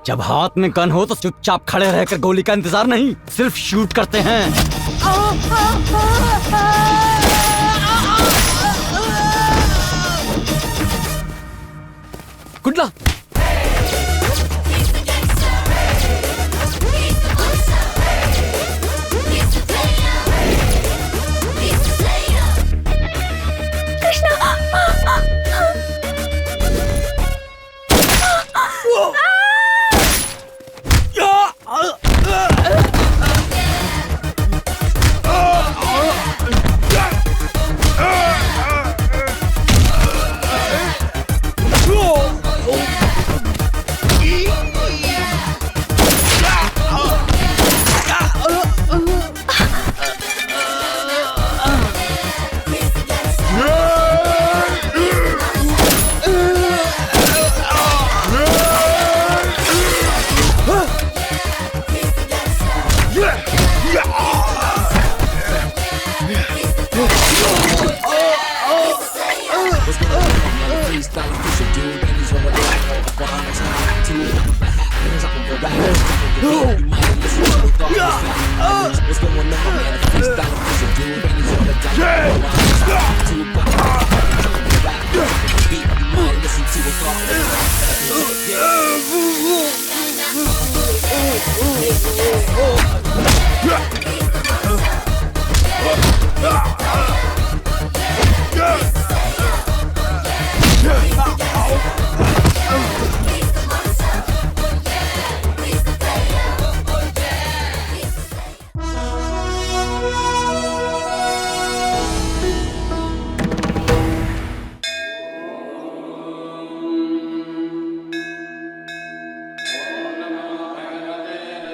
जब हाथ में गन हो तो चुपचाप खड़े रहकर गोली का इंतजार नहीं, सिर्फ शूट करते हैं। कुंडला,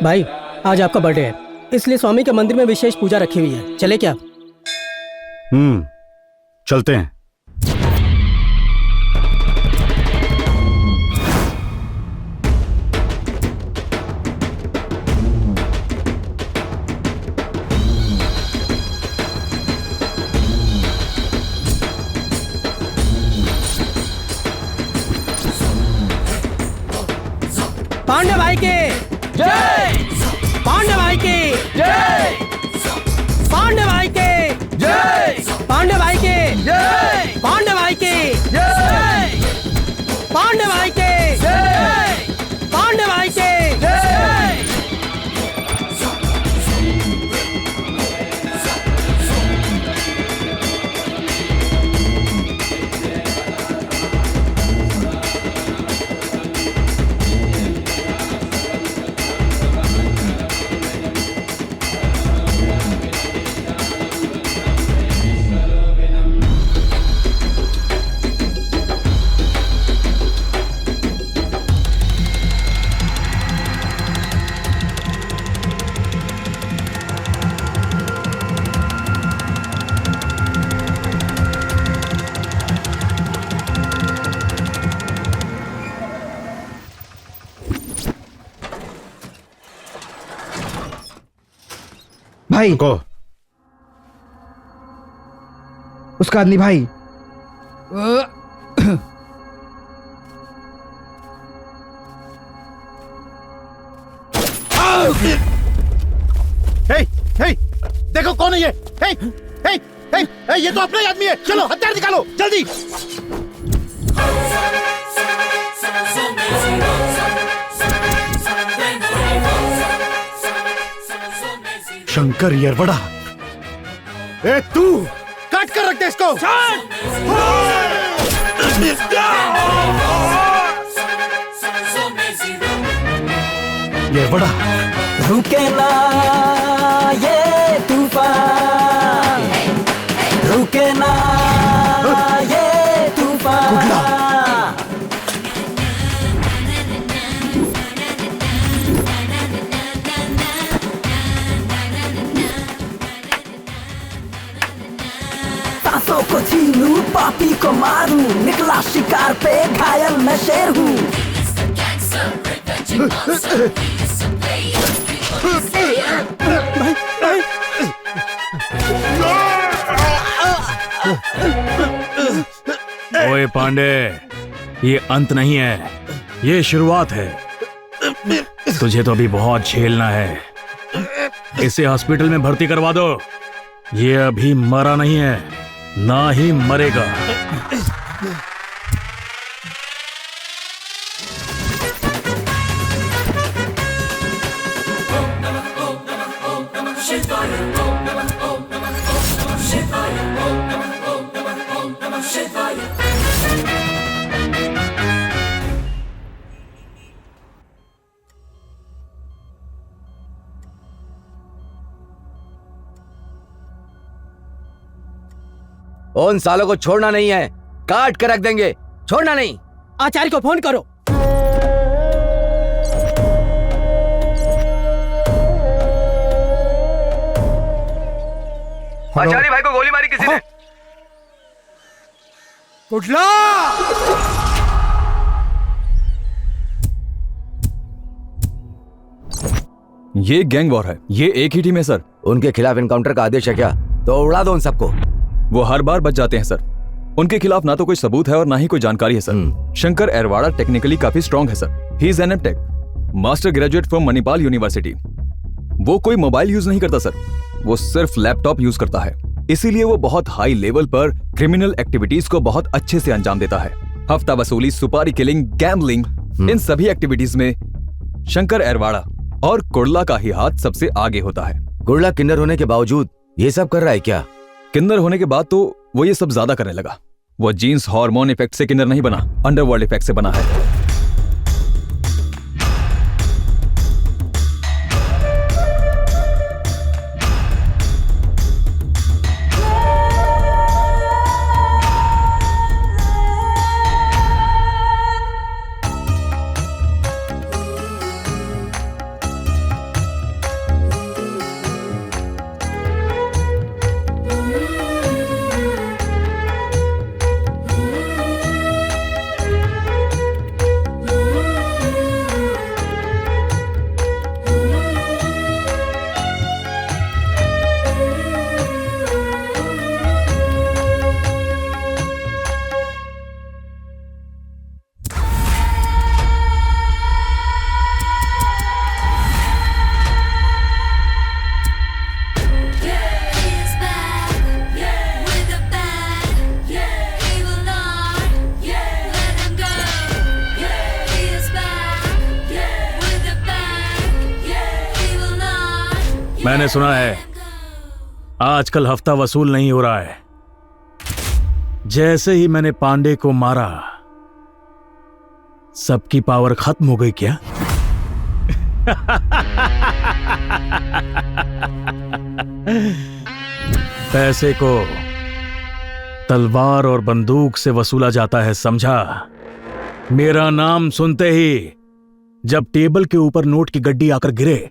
भाई आज आपका बर्थडे है, इसलिए स्वामी के मंदिर में विशेष पूजा रखी हुई है, चले क्या? चलते हैं। पांडे भाई के जय, पांडे भाई के जय, पांडे भाई के जय, पांडे भाई के जय, पांडे भाई के जय, पांडे भाई के जय, पांडे भाई के जय। भाई को उसका आदमी भाई हे, हे, देखो कौन है ये? हे, हे, हे, हे, ये तो अपना ही आदमी है। चलो हथियार निकालो जल्दी। शंकर येरवड़ा, ए तू काट कर रख दे इसको। येरवड़ा, रुके ना ये तूफान, रुके ना ये तूफान। सांसों को छीनूं, पापी को मारूं, निकला शिकार पे घायल मैं शेर हूँ। ओए पांडे, ये अंत नहीं है, ये शुरुआत है। तुझे तो अभी बहुत झेलना है। इसे हॉस्पिटल में भर्ती करवा दो। ये अभी मरा नहीं है, ना ही मरेगा। उन सालों को छोड़ना नहीं है, काट कर रख देंगे, छोड़ना नहीं। आचार्य को फोन करो। आचार्य भाई को गोली मारी किसी ने। कुठला? ये गैंग वॉर है, ये एक ही टीम है सर। उनके खिलाफ इनकाउंटर का आदेश है क्या? तो उड़ा दो उन सबको। वो हर बार बच जाते हैं सर। उनके खिलाफ ना तो कोई सबूत है और ना ही कोई जानकारी है सर। शंकर एरवाड़ा टेक्निकली काफी स्ट्रांग है sir. He is an MTech, master graduate from Manipal University. वो कोई मोबाइल यूज नहीं करता सर, वो सिर्फ लैपटॉप यूज करता है। इसीलिए वो बहुत हाई लेवल पर क्रिमिनल एक्टिविटीज को बहुत अच्छे से अंजाम देता है। हफ्ता वसूली, सुपारी किलिंग, गैम्बलिंग, इन सभी एक्टिविटीज में शंकर एरवाड़ा और कुर्ला का ही हाथ सबसे आगे होता है। कुर्ला किन्नर होने के बावजूद ये सब कर रहा है क्या? किन्नर होने के बाद तो वो ये सब ज्यादा करने लगा। वो जीन्स हार्मोन इफेक्ट से किन्नर नहीं बना, अंडरवर्ल्ड इफेक्ट से बना है। मैंने सुना है आजकल हफ्ता वसूल नहीं हो रहा है। जैसे ही मैंने पांडे को मारा, सबकी पावर खत्म हो गई क्या? पैसे को तलवार और बंदूक से वसूला जाता है, समझा? मेरा नाम सुनते ही जब टेबल के ऊपर नोट की गड्डी आकर गिरे,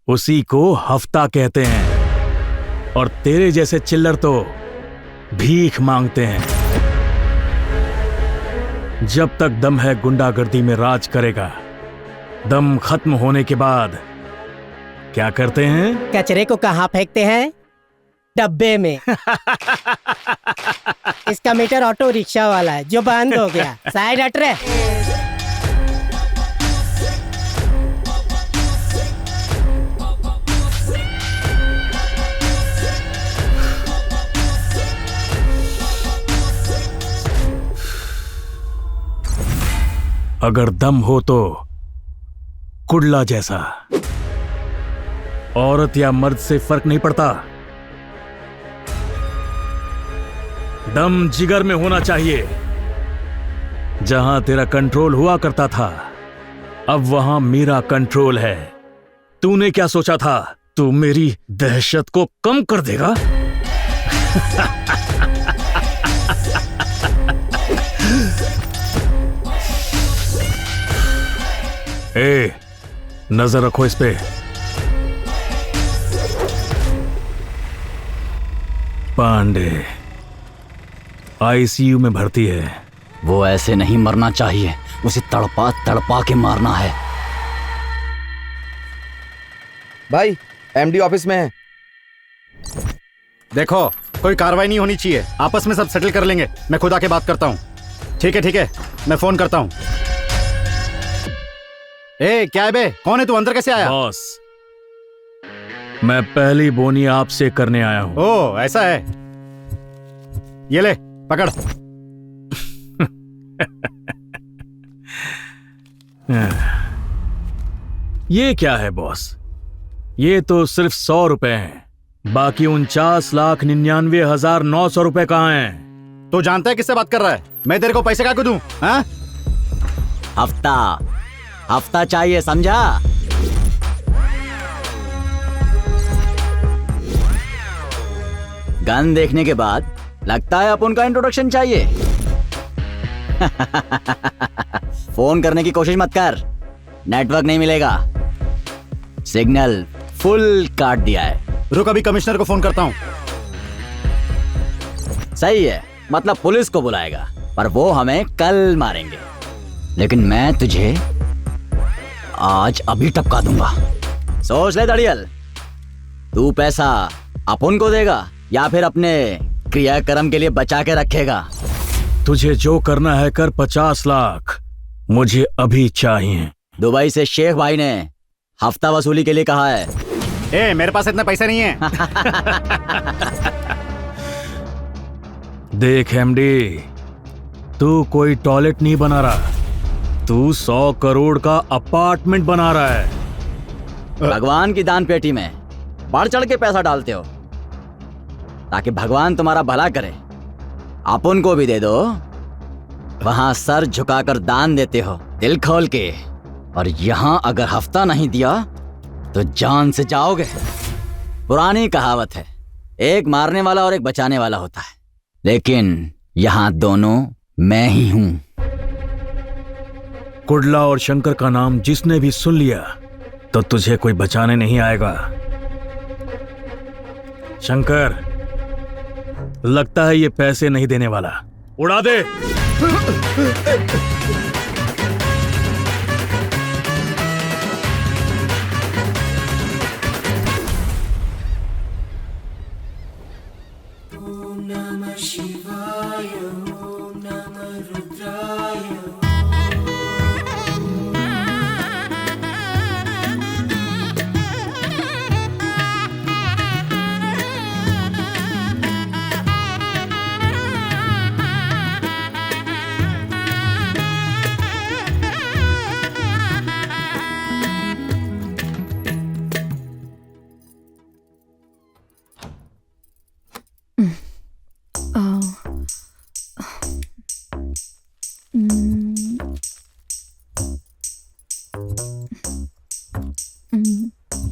उसी को हफ्ता कहते हैं। और तेरे जैसे चिल्लर तो भीख मांगते हैं। जब तक दम है गुंडागर्दी में राज करेगा। दम खत्म होने के बाद क्या करते हैं? कचरे को कहाँ फेंकते हैं? डब्बे में। इसका मीटर ऑटो रिक्शा वाला है जो बंद हो गया। साइड हट रहे। अगर दम हो तो कुर्ला जैसा। औरत या मर्द से फर्क नहीं पड़ता। दम जिगर में होना चाहिए। जहां तेरा कंट्रोल हुआ करता था, अब वहां मेरा कंट्रोल है। तूने क्या सोचा था? तू मेरी दहशत को कम कर देगा? ए, नजर रखो इस पे। पांडे आईसीयू में भर्ती है। वो ऐसे नहीं मरना चाहिए, उसे तड़पा तड़पा के मारना है। भाई एमडी ऑफिस में है। देखो, कोई कार्रवाई नहीं होनी चाहिए। आपस में सब सेटल कर लेंगे। मैं खुद आके बात करता हूँ। ठीक है, मैं फोन करता हूँ। ए क्या है बे, कौन है तू, अंदर कैसे आया? बॉस, मैं पहली बोनी आपसे करने आया हूं। ओ ऐसा है, ये ले पकड़। ये क्या है बॉस? ये तो सिर्फ 100 रुपए हैं, बाकी 49,99,900 रुपए कहाँ हैं? तू जानता है किससे बात कर रहा है? मैं तेरे को पैसे क्या दूं? हाँ? हफ्ता चाहिए, समझा? गन देखने के बाद लगता है अपन का इंट्रोडक्शन चाहिए। फोन करने की कोशिश मत कर, नेटवर्क नहीं मिलेगा। सिग्नल फुल काट दिया है। रुक, अभी कमिश्नर को फोन करता हूँ। सही है, मतलब पुलिस को बुलाएगा, पर वो हमें कल मारेंगे। लेकिन मैं तुझे आज अभी टपका दूंगा। सोच ले दड़ियल, तू पैसा अपन को देगा या फिर अपने क्रियाक्रम के लिए बचा के रखेगा? तुझे जो करना है कर, 50 लाख मुझे अभी चाहिए। दुबई से शेख भाई ने हफ्ता वसूली के लिए कहा है। ए मेरे पास इतना पैसा नहीं है। देख एमडी, तू कोई टॉयलेट नहीं बना रहा, तू 100 करोड़ का अपार्टमेंट बना रहा है। भगवान की दान पेटी में बढ़ चढ़ के पैसा डालते हो ताकि भगवान तुम्हारा भला करे। अपन को भी दे दो, वहां सर झुकाकर दान देते हो दिल खोल के, और यहां अगर हफ्ता नहीं दिया तो जान से जाओगे। पुरानी कहावत है, एक मारने वाला और एक बचाने वाला होता है, लेकिन यहां दोनों मैं ही हूं। कुडला और शंकर का नाम जिसने भी सुन लिया तो तुझे कोई बचाने नहीं आएगा। शंकर, लगता है ये पैसे नहीं देने वाला, उड़ा दे।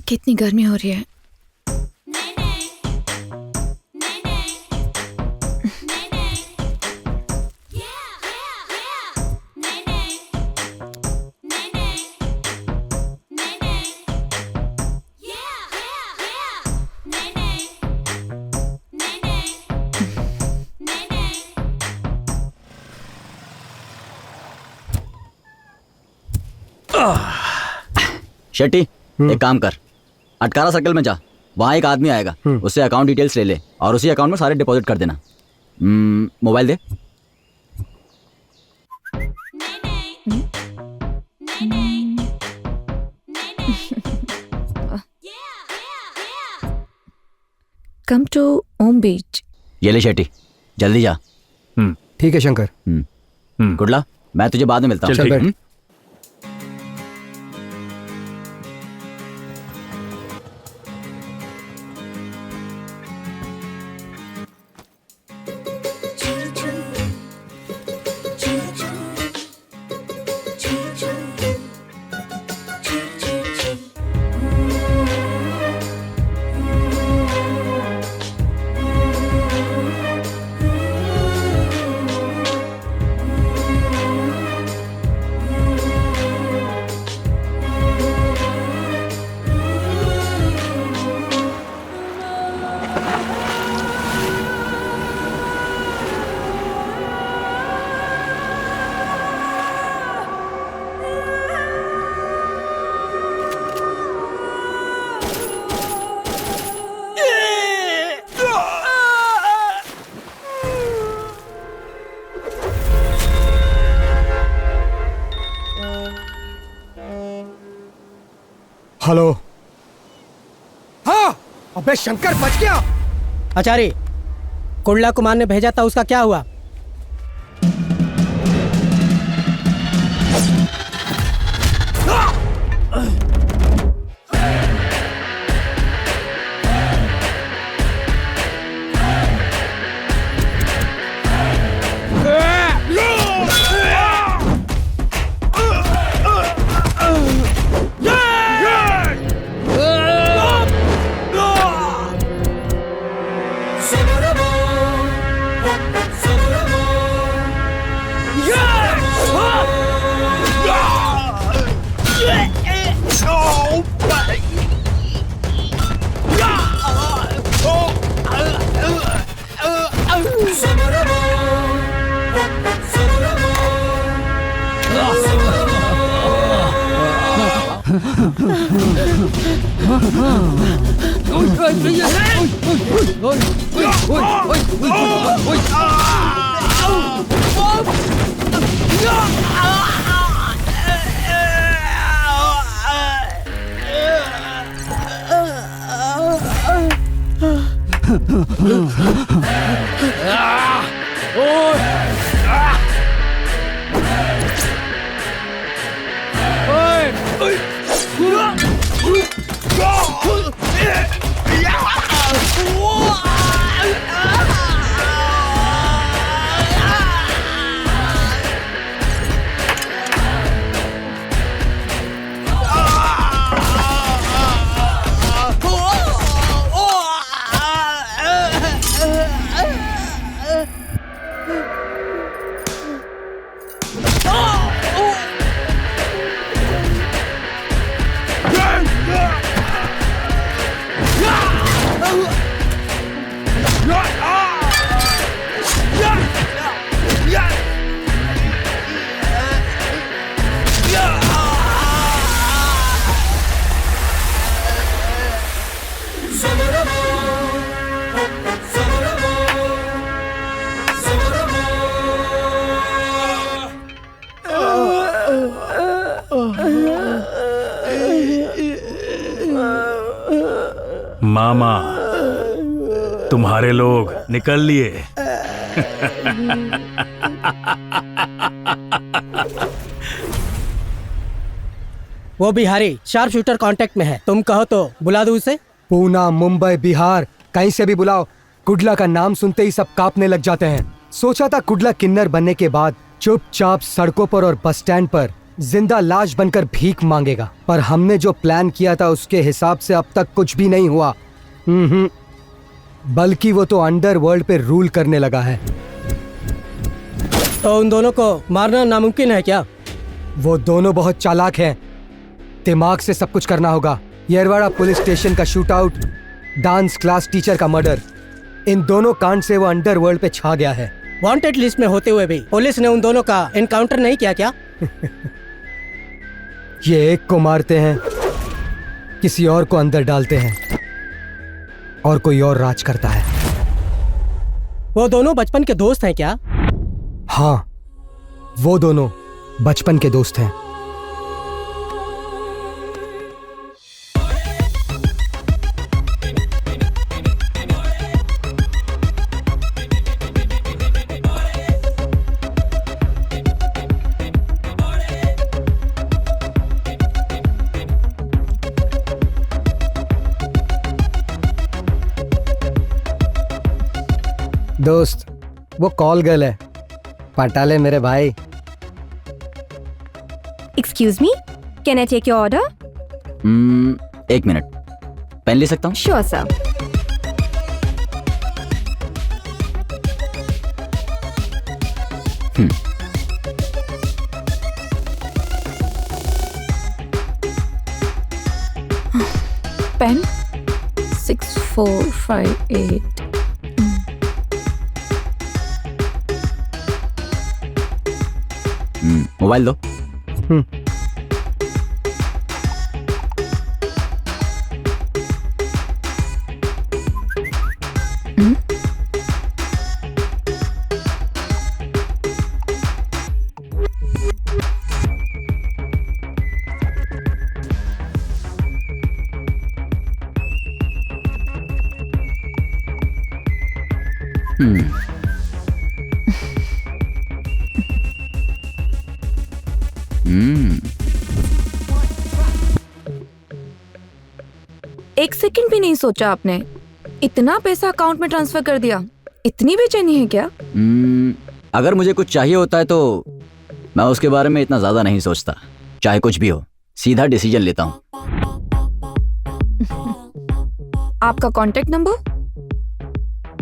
कितनी गर्मी हो रही है। शेट्टी, एक काम कर, अटकारा सर्कल में जा, वहां एक आदमी आएगा, उससे अकाउंट डिटेल्स ले ले और उसी अकाउंट में सारे डिपॉजिट कर देना। मोबाइल दे। कम टू ओम बीच। ये ले शेट्टी, जल्दी जा। ठीक है शंकर। गुडला, मैं तुझे बाद में मिलता हूँ। चल बैठ। हेलो। हाँ, अबे शंकर बच गया। आचार्य, कुंडला कुमार ने भेजा था, उसका क्या हुआ? मामा, तुम्हारे लोग निकल लिए। वो बिहारी शार्प शूटर कांटेक्ट में है, तुम कहो तो बुला दूं उसे। पूना, मुंबई, बिहार, कहीं से भी बुलाओ। कुडला का नाम सुनते ही सब कांपने लग जाते हैं। सोचा था कुडला किन्नर बनने के बाद चुपचाप सड़कों पर और बस स्टैंड पर जिंदा लाश बनकर भीख मांगेगा, पर हमने जो प्लान किया था उसके हिसाब से अब तक कुछ भी नहीं हुआ। बल्कि वो तो अंडरवर्ल्ड पे रूल करने लगा है। तो उन दोनों को मारना नामुमकिन है क्या? वो दोनों बहुत चालाक हैं। दिमाग से सब कुछ करना होगा। येरवाड़ा पुलिस स्टेशन का shoot out, dance class teacher का मर्डर, इन दोनों कांड से वो अंडरवर्ल्ड पे छा गया है। वांटेड लिस्ट में होते हुए भी पुलिस ने उन दोनों का एनकाउंटर नहीं किया क्या? ये एक को मारते हैं, किसी और को अंदर डालते हैं और कोई और राज करता है। वो दोनों बचपन के दोस्त हैं क्या? हाँ, वो दोनों बचपन के दोस्त हैं। दोस्त, वो कॉल गर्ल है, पटा ले मेरे भाई। Excuse me, can I take your order? एक मिनट, पेन ले सकता हूँ? Sure sir. पेन 6458। मोबाइल दो। एक सेकंड भी नहीं सोचा आपने? इतना पैसा अकाउंट में ट्रांसफर कर दिया। इतनी बेचैनी है क्या? अगर मुझे कुछ चाहिए होता है तो मैं उसके बारे में इतना ज्यादा नहीं सोचता। चाहे कुछ भी हो, सीधा डिसीजन लेता हूँ। आपका कांटेक्ट नंबर?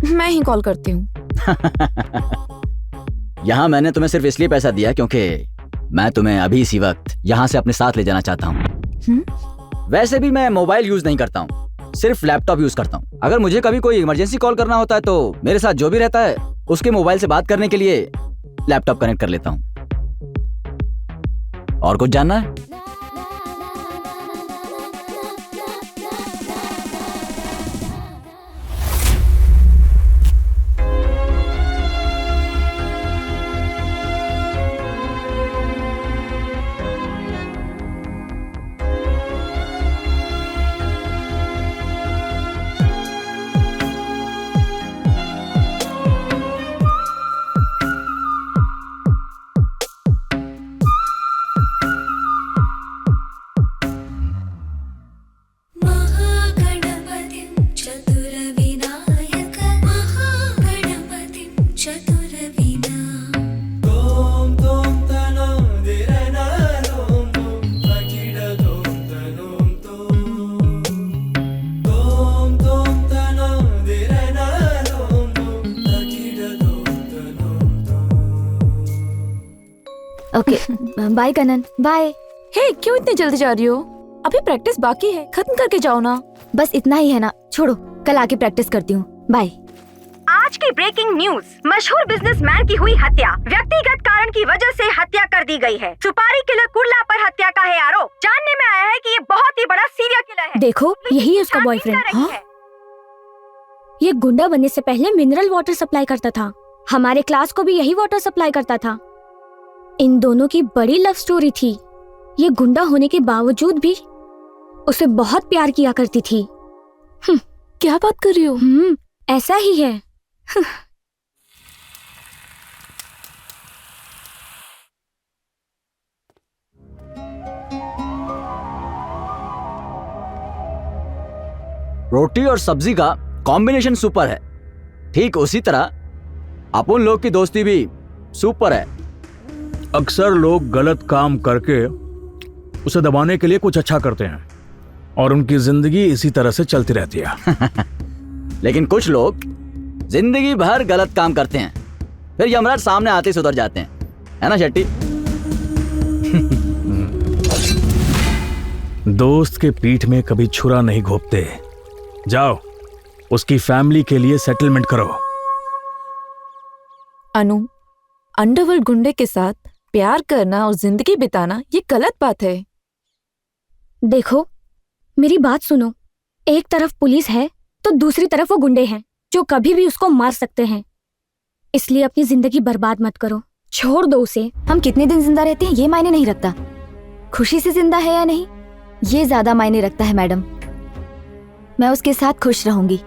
मैं ही कॉल करती हूँ। यहाँ मैंने तुम्हें सिर्फ इसलिए पैसा दिया क्योंकि मैं तुम्हें अभी इसी वक्त यहाँ से अपने साथ ले जाना चाहता हूँ। वैसे भी मैं मोबाइल यूज नहीं करता हूँ, सिर्फ लैपटॉप यूज करता हूँ। अगर मुझे कभी कोई इमरजेंसी कॉल करना होता है तो मेरे साथ जो भी रहता है उसके मोबाइल से बात करने के लिए लैपटॉप कनेक्ट कर लेता हूँ। और कुछ जानना है? Okay bye Kanan, bye. Hey, क्यों इतनी जल्दी जा रही हो? अभी प्रैक्टिस बाकी है, खत्म करके जाओ ना। बस इतना ही है ना, छोड़ो, कल आके प्रैक्टिस करती हूँ। बाय। आज की ब्रेकिंग न्यूज, मशहूर बिजनेसमैन की हुई हत्या। व्यक्तिगत कारण की वजह से हत्या कर दी गई है। सुपारी किलर कुर्ला पर हत्या का है आरोप। जानने में आया है कि ये बहुत ही बड़ा सीरियल किलर है। देखो, यही है उसका बॉयफ्रेंड। ये गुंडा बनने से पहले मिनरल वाटर सप्लाई करता था। हमारे क्लास को भी यही वाटर सप्लाई करता था। इन दोनों की बड़ी लव स्टोरी थी। ये गुंडा होने के बावजूद भी उसे बहुत प्यार किया करती थी। क्या बात कर रही हो? ऐसा ही है। रोटी और सब्जी का कॉम्बिनेशन सुपर है। ठीक उसी तरह अपन लोग की दोस्ती भी सुपर है। अक्सर लोग गलत काम करके उसे दबाने के लिए कुछ अच्छा करते हैं और उनकी जिंदगी इसी तरह से चलती रहती है। लेकिन कुछ लोग जिंदगी भर गलत काम करते हैं, फिर यमराज सामने आते ही सुधर जाते हैं, है ना शेट्टी? दोस्त के पीठ में कभी छुरा नहीं घोंपते। जाओ, उसकी फैमिली के लिए सेटलमेंट करो। अनु, अंडरवर्ल्ड गुंडे के साथ प्यार करना और जिंदगी बिताना ये गलत बात है। देखो, मेरी बात सुनो। एक तरफ पुलिस है तो दूसरी तरफ वो गुंडे हैं जो कभी भी उसको मार सकते हैं। इसलिए अपनी जिंदगी बर्बाद मत करो, छोड़ दो उसे। हम कितने दिन जिंदा रहते हैं ये मायने नहीं रखता, खुशी से जिंदा है या नहीं ये ज्यादा मायने रखता है। मैडम, मैं उसके साथ खुश रहूंगी।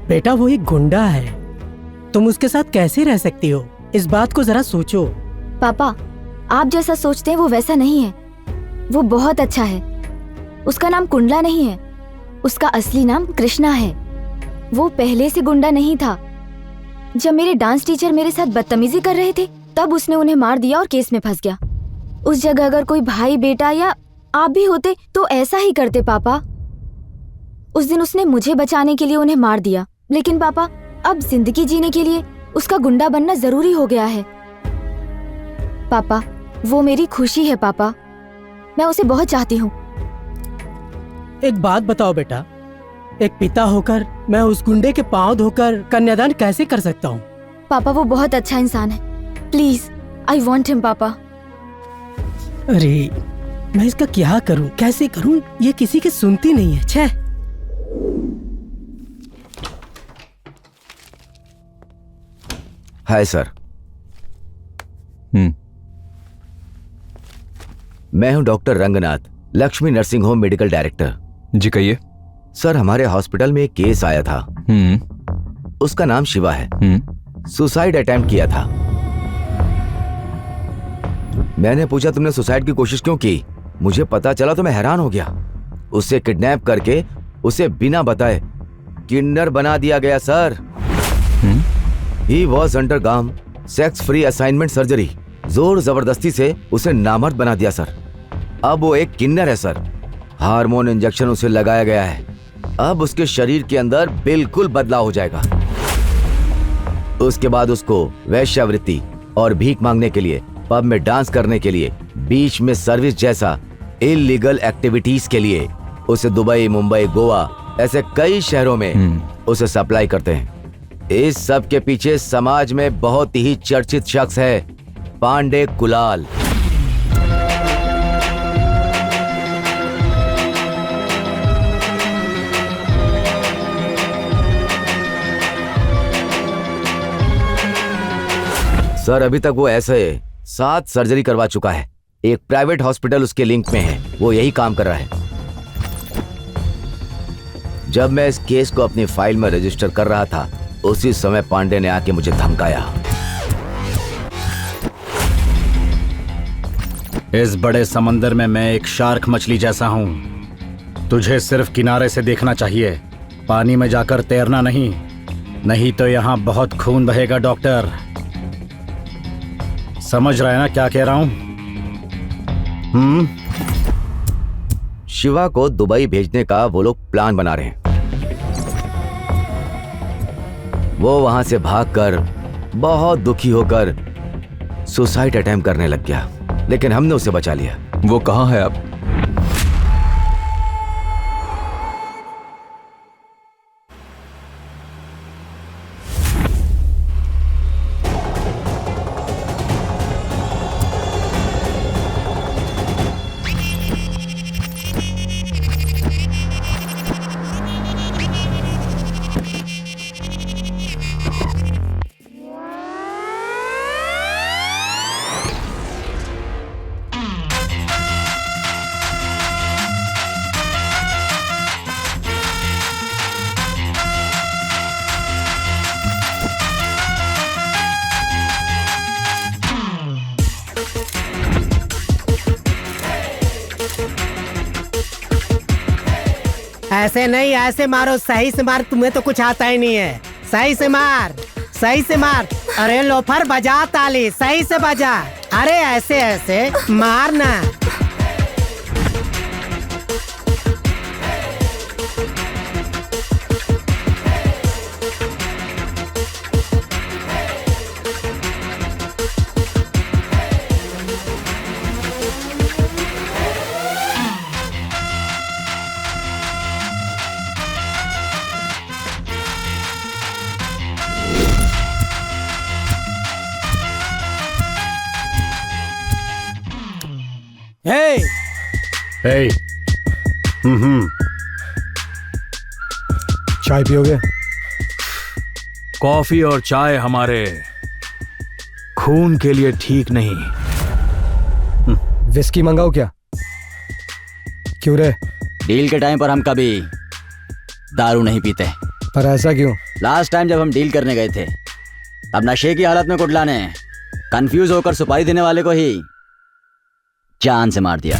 बेटा, वो एक गुंडा है, तुम उसके साथ कैसे रह सकती हो? इस बात को जरा सोचो। पापा, आप जैसा सोचते हैं वो वैसा नहीं है। वो बहुत अच्छा है। उसका नाम कुंडला नहीं है, उसका असली नाम कृष्णा है। वो पहले से गुंडा नहीं था। जब मेरे डांस टीचर मेरे साथ बदतमीजी कर रहे थे तब उसने उन्हें मार दिया और केस में फंस गया। उस जगह अगर कोई भाई बेटा या आप भी होते तो ऐसा ही करते पापा। उस दिन उसने मुझे बचाने के लिए उन्हें मार दिया, लेकिन पापा अब जिंदगी जीने के लिए उसका गुंडा बनना जरूरी हो गया है। पापा, वो मेरी खुशी है पापा, मैं उसे बहुत चाहती हूँ। एक बात बताओ बेटा, एक पिता होकर मैं उस गुंडे के पांव धोकर कन्यादान कैसे कर सकता हूँ? पापा, वो बहुत अच्छा इंसान है। प्लीज, आई वॉन्ट हिम पापा। अरे, मैं इसका क्या करूँ, कैसे करूँ? ये किसी की सुनती नहीं है। छे। Hi sir. मैं हूं doctor Ranganath, Lakshmi nursing home medical director. जी कहिए। सर, हमारे हॉस्पिटल में एक केस आया था। उसका नाम शिवा है। सुसाइड अटेम्प्ट किया था। मैंने पूछा तुमने सुसाइड की कोशिश क्यों की? मुझे पता चला तो मैं हैरान हो गया। उसे किडनैप करके उसे बिना बताए किन्नर बना दिया गया sir. He was undergone sex free assignment surgery. जोर जबरदस्ती से उसे नामर्द बना दिया सर। अब वो एक किन्नर है सर। हार्मोन इंजेक्शन उसे लगाया गया है। अब उसके शरीर के अंदर बिल्कुल बदलाव हो जाएगा। उसके बाद उसको वैश्यावृत्ति और भीख मांगने के लिए, पब में डांस करने के लिए, बीच में सर्विस जैसा इलीगल एक्टिविटीज के लिए उसे दुबई, मुंबई, गोवा ऐसे कई शहरों में उसे सप्लाई करते हैं। इस सब के पीछे समाज में बहुत ही चर्चित शख्स है पांडे कुलाल। सर अभी तक वो ऐसे 7 सर्जरी करवा चुका है। एक प्राइवेट हॉस्पिटल उसके लिंक में है, वो यही काम कर रहा है। जब मैं इस केस को अपनी फाइल में रजिस्टर कर रहा था, उसी समय पांडे ने आके मुझे धमकाया। इस बड़े समंदर में मैं एक शार्क मछली जैसा हूं। तुझे सिर्फ किनारे से देखना चाहिए, पानी में जाकर तैरना नहीं, नहीं तो यहां बहुत खून बहेगा डॉक्टर। समझ रहा है ना क्या कह रहा हूं? शिवा को दुबई भेजने का वो लोग प्लान बना रहे हैं। वो वहां से भागकर बहुत दुखी होकर सुसाइड अटेम्प्ट करने लग गया, लेकिन हमने उसे बचा लिया। वो कहाँ है अब? ऐसे नहीं, ऐसे मारो, सही से मार। तुम्हें तो कुछ आता ही नहीं है। सही से मार, सही से मार। अरे लोफर बजा ताली, सही से बजा। अरे ऐसे ऐसे मारना। हे, चाय पियोगे? कॉफी और चाय हमारे खून के लिए ठीक नहीं। विस्की मंगाओ क्या? क्यों रे? डील के टाइम पर हम कभी दारू नहीं पीते। पर ऐसा क्यों? लास्ट टाइम जब हम डील करने गए थे, तब नशे की हालत में कुटला ने कंफ्यूज होकर सुपारी देने वाले को ही जान से मार दिया।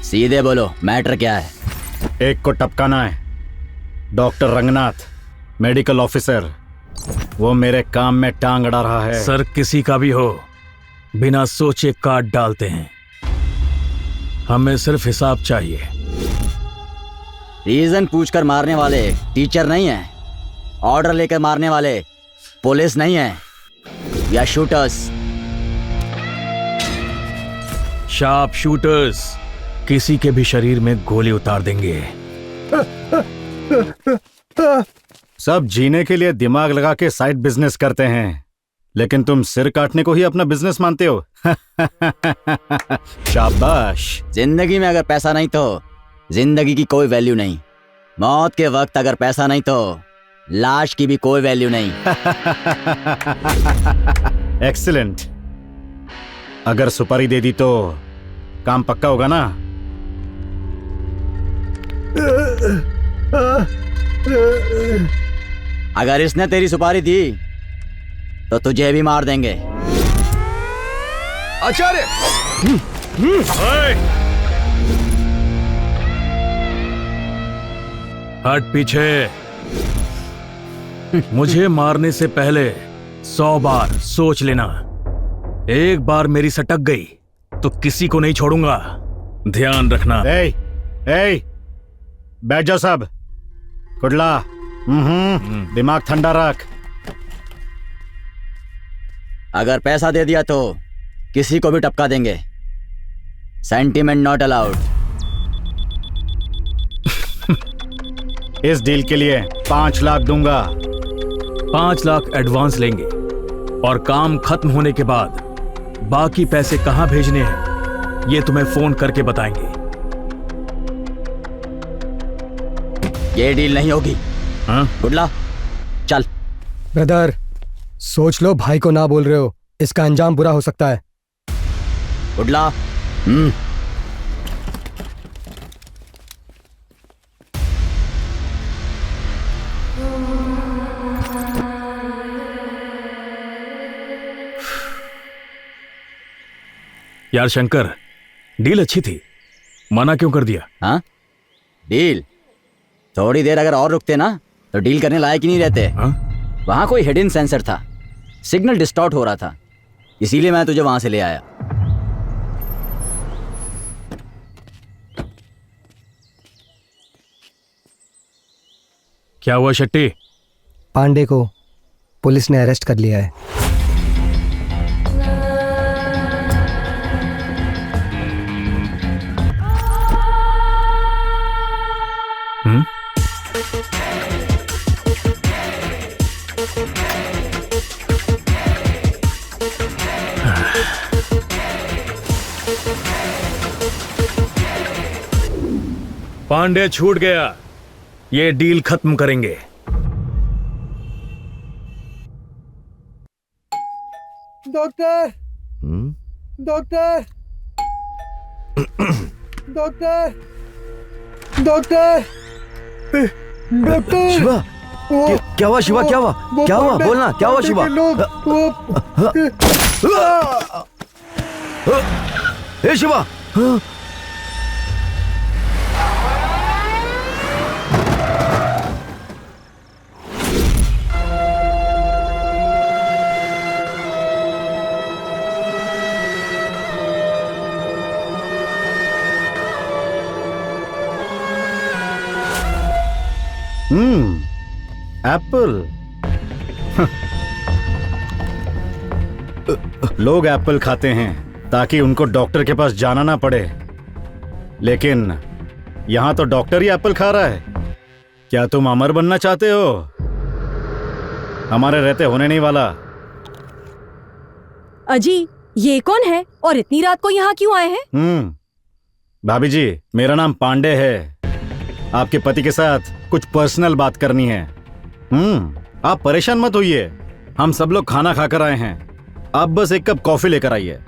सीधे बोलो, मैटर क्या है? एक को टपकाना है। डॉक्टर रंगनाथ, मेडिकल ऑफिसर, वो मेरे काम में टांग अड़ा रहा है। सर किसी का भी हो, बिना सोचे काट डालते हैं। हमें सिर्फ हिसाब चाहिए। रीजन पूछकर मारने वाले टीचर नहीं है, ऑर्डर लेकर मारने वाले पुलिस नहीं है या शूटर्स। शार्प शूटर्स किसी के भी शरीर में गोली उतार देंगे। सब जीने के लिए दिमाग लगा के साइड बिजनेस करते हैं, लेकिन तुम सिर काटने को ही अपना बिजनेस मानते हो। शाबाश। जिंदगी में अगर पैसा नहीं तो जिंदगी की कोई वैल्यू नहीं। मौत के वक्त अगर पैसा नहीं तो लाश की भी कोई वैल्यू नहीं। एक्सीलेंट। अगर सुपारी दे दी तो काम पक्का होगा ना? अगर इसने तेरी सुपारी दी तो तुझे भी मार देंगे। आचार्य! हट पीछे। मुझे मारने से पहले 100 बार सोच लेना। एक बार मेरी सटक गई तो किसी को नहीं छोड़ूंगा, ध्यान रखना। बैठ जाओ सब। कुडला, दिमाग ठंडा रख। अगर पैसा दे दिया तो किसी को भी टपका देंगे। Sentiment not allowed. इस डील के लिए 5 लाख दूंगा। 5 लाख एडवांस लेंगे और काम खत्म होने के बाद बाकी पैसे कहां भेजने हैं ये तुम्हें फोन करके बताएंगे। ये डील नहीं होगी। हाँ? गुडला चल। ब्रदर, सोच लो, भाई को ना बोल रहे हो, इसका अंजाम बुरा हो सकता है। गुडला। यार शंकर, डील अच्छी थी, मना क्यों कर दिया? हाँ, डील थोड़ी देर अगर और रुकते ना तो डील करने लायक ही नहीं रहते। हाँ? वहां कोई हिडन सेंसर था, सिग्नल डिस्टॉर्ट हो रहा था, इसीलिए मैं तुझे वहां से ले आया। क्या हुआ शेट्टी? पांडे को पुलिस ने अरेस्ट कर लिया है। पांडे छूट गया, ये डील खत्म करेंगे। Doctor, doctor, doctor, doctor, doctor. Shiva, क्या हुआ शिवा? क्या हुआ? क्या हुआ? बोलना, क्या हुआ शिवा? हे शिवा! एप्पल। लोग एप्पल खाते हैं ताकि उनको डॉक्टर के पास जाना ना पड़े, लेकिन यहां तो डॉक्टर ही एप्पल खा रहा है। क्या तुम अमर बनना चाहते हो? हमारे रहते होने नहीं वाला। अजी, ये कौन है और इतनी रात को यहाँ क्यों आए हैं? भाभी जी, मेरा नाम पांडे है। आपके पति के साथ कुछ पर्सनल बात करनी है। आप परेशान मत होइए, हम सब लोग खाना खाकर आए हैं। आप बस एक कप कॉफी लेकर आइए।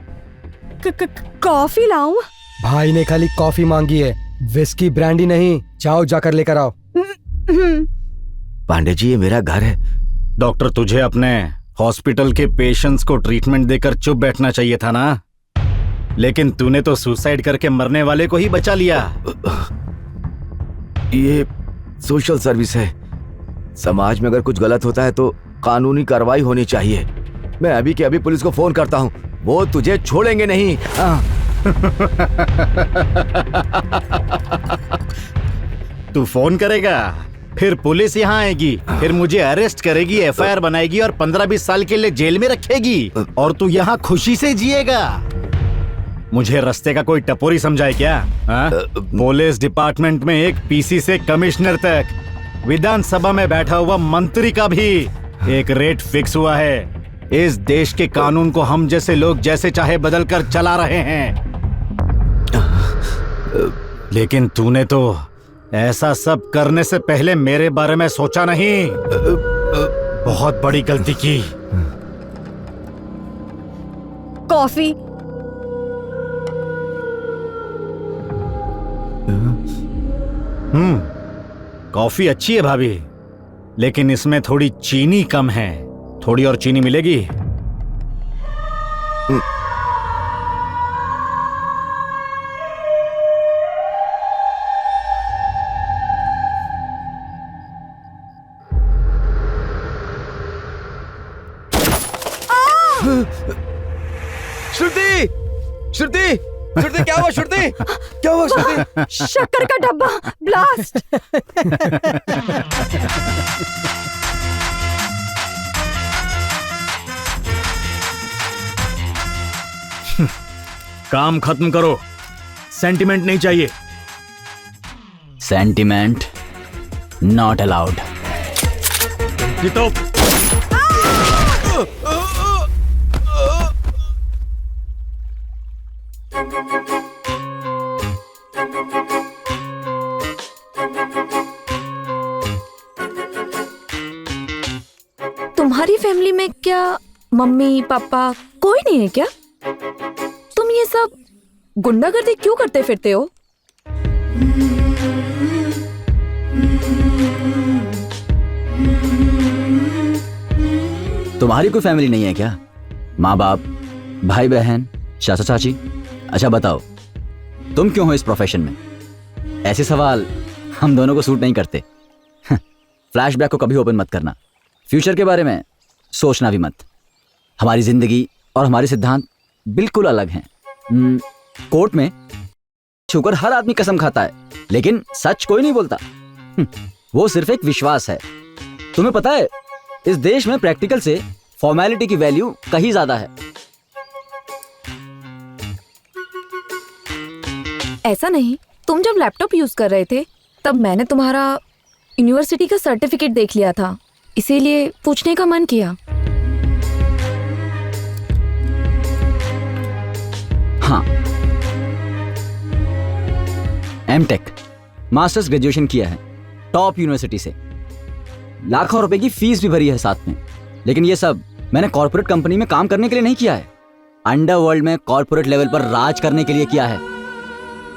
कॉफी लाऊं? भाई ने खाली कॉफी मांगी है, विस्की ब्रांडी नहीं। जाओ जाकर लेकर आओ। पांडे जी, ये मेरा घर है। डॉक्टर, तुझे अपने हॉस्पिटल के पेशेंट्स को ट्रीटमेंट देकर चुप बैठना चाहिए था ना, लेकिन तूने तो सुसाइड करके मरने वाले को ही बचा लिया। ये सोशल सर्विस है। समाज में अगर कुछ गलत होता है तो कानूनी कार्रवाई होनी चाहिए। मैं अभी के अभी पुलिस को फोन करता हूँ, वो तुझे छोड़ेंगे नहीं। तू फोन करेगा, फिर पुलिस यहाँ आएगी, फिर मुझे अरेस्ट करेगी, एफआईआर बनाएगी और 15-20 साल के लिए जेल में रखेगी, और तू यहाँ खुशी से जिएगा। मुझे रास्ते का कोई टपोरी समझाए क्या? पुलिस डिपार्टमेंट में एक पीसी से कमिश्नर तक, विधानसभा में बैठा हुआ मंत्री का भी एक रेट फिक्स हुआ है। इस देश के कानून को हम जैसे लोग जैसे चाहे बदल कर चला रहे हैं, लेकिन तूने तो ऐसा सब करने से पहले मेरे बारे में सोचा नहीं। बहुत बड़ी गलती की। कॉफी। कॉफी अच्छी है भाभी, लेकिन इसमें थोड़ी चीनी कम है। थोड़ी और चीनी मिलेगी? श्रुति, श्रुति, श्रुति, क्या हुआ श्रुति? क्या हुआ श्रुति? शक्कर का डब्बा ब्लास्ट। काम खत्म करो, सेंटिमेंट नहीं चाहिए। Sentiment not allowed. तो तुम्हारी फैमिली में क्या मम्मी पापा कोई नहीं है क्या? तुम ये सब गुंडागर्दी क्यों करते फिरते हो? तुम्हारी कोई फैमिली नहीं है क्या? माँ बाप, भाई बहन, चाचा चाची? अच्छा बताओ, तुम क्यों हो इस प्रोफेशन में? ऐसे सवाल हम दोनों को सूट नहीं करते। फ्लैशबैक को कभी ओपन मत करना, फ्यूचर के बारे में सोचना भी मत। हमारी जिंदगी और हमारे सिद्धांत बिल्कुल अलग हैं। कोर्ट में छूकर हर आदमी कसम खाता है, लेकिन सच कोई नहीं बोलता। वो सिर्फ एक विश्वास है। तुम्हें पता है, इस देश में प्रैक्टिकल से फॉर्मेलिटी की वैल्यू कहीं ज्यादा है। ऐसा नहीं, तुम जब लैपटॉप यूज कर रहे थे तब मैंने तुम्हारा यूनिवर्सिटी का सर्टिफिकेट देख लिया था, इसीलिए पूछने का मन किया। हाँ, एमटेक मास्टर्स ग्रेजुएशन किया है टॉप यूनिवर्सिटी से। लाखों रुपए की फीस भी भरी है साथ में। लेकिन ये सब मैंने कॉर्पोरेट कंपनी में काम करने के लिए नहीं किया है, अंडरवर्ल्ड में कॉर्पोरेट लेवल पर राज करने के लिए किया है।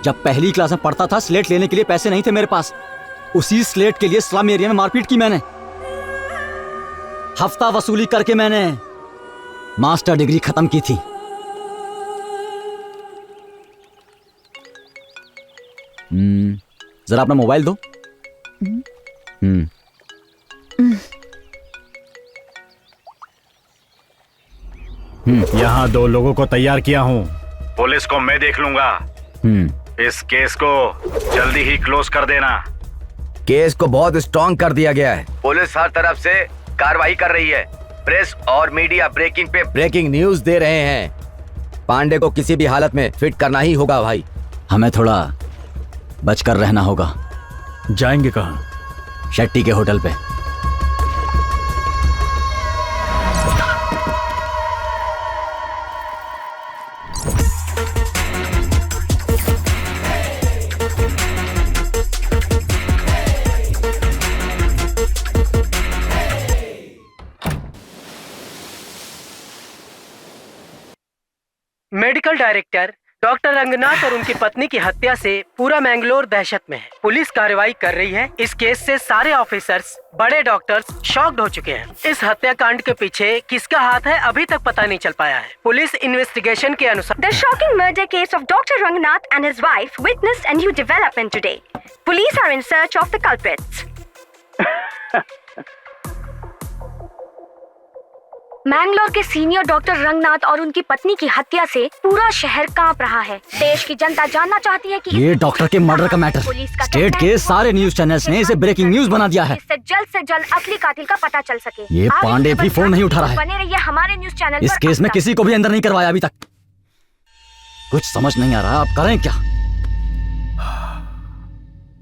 जब पहली क्लास में पढ़ता था, स्लेट लेने के लिए पैसे नहीं थे मेरे पास। उसी स्लेट के लिए स्लम एरिया में मारपीट की मैंने। हफ्ता वसूली करके मैंने मास्टर डिग्री खत्म की थी। जरा अपना मोबाइल दो। यहाँ 2 लोगों को तैयार किया हूँ। पुलिस को मैं देख लूंगा। इस केस को जल्दी ही क्लोज कर देना। केस को बहुत स्ट्रॉन्ग कर दिया गया है। पुलिस हर तरफ से कार्रवाई कर रही है। प्रेस और मीडिया ब्रेकिंग पे ब्रेकिंग न्यूज दे रहे हैं। पांडे को किसी भी हालत में फिट करना ही होगा भाई। हमें थोड़ा बचकर रहना होगा। जाएंगे कहाँ? शेट्टी के होटल पे। मेडिकल डायरेक्टर डॉक्टर रंगनाथ और उनकी पत्नी की हत्या से पूरा मैंगलोर दहशत में है। पुलिस कार्रवाई कर रही है। इस केस से सारे ऑफिसर्स, बड़े डॉक्टर्स शॉक्ड हो चुके हैं। इस हत्याकांड के पीछे किसका हाथ है अभी तक पता नहीं चल पाया है। पुलिस इन्वेस्टिगेशन के अनुसार The shocking murder case of Dr. Rangnath and his wife witnessed a new development today. Police are in search of the culprits. Mangalore के सीनियर डॉक्टर रंगनाथ और उनकी पत्नी की हत्या से पूरा शहर कांप रहा है। देश की जनता जानना चाहती है कि ये डॉक्टर के मर्डर का मैटर स्टेट के सारे न्यूज चैनल्स ने इसे ब्रेकिंग न्यूज बना दिया है। इससे जल्द असली कातिल का पता चल सके। ये पांडे भी फोन नहीं उठा रहा है। बने रहिए हमारे न्यूज चैनल। इस केस में किसी को भी अंदर नहीं करवाया अभी तक। कुछ समझ नहीं आ रहा, आप करें क्या?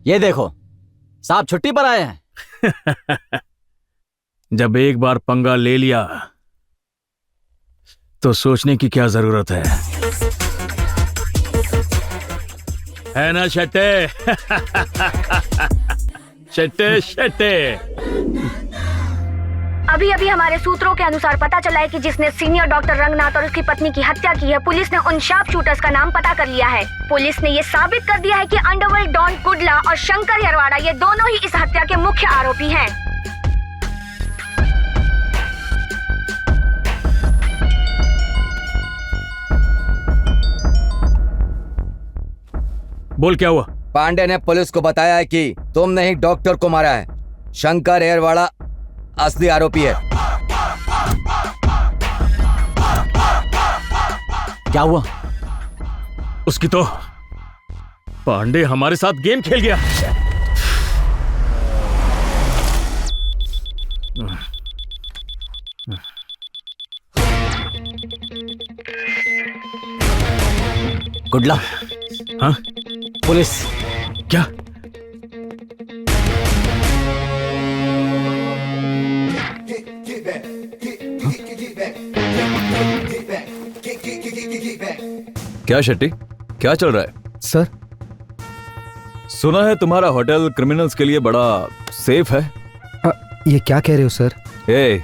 ये देखो, साहब छुट्टी पर आए हैं। जब एक बार पंगा ले लिया तो सोचने की क्या जरूरत है ना शेट्टे? शेट्टे शेट्टे। अभी अभी हमारे सूत्रों के अनुसार पता चला है कि जिसने सीनियर डॉक्टर रंगनाथ और उसकी पत्नी की हत्या की है, पुलिस ने उन शार्प शूटर्स का नाम पता कर लिया है। पुलिस ने ये साबित कर दिया है कि अंडरवर्ल्ड डॉन कुडला और शंकर यरवाड़ा ये दोनों ही इस हत्या के मुख्य आरोपी हैं। बोल क्या हुआ? पांडे ने पुलिस को बताया है कि तुमने ही डॉक्टर को मारा है। शंकर एरवाड़ा असली आरोपी है। क्या हुआ? उसकी तो पांडे हमारे साथ गेम खेल गया। कुडला। हाँ? पुलिस। क्या? क्या शेट्टी, क्या चल रहा है? सर, सुना है तुम्हारा होटल क्रिमिनल्स के लिए बड़ा सेफ है। ये क्या कह रहे हो सर? ए,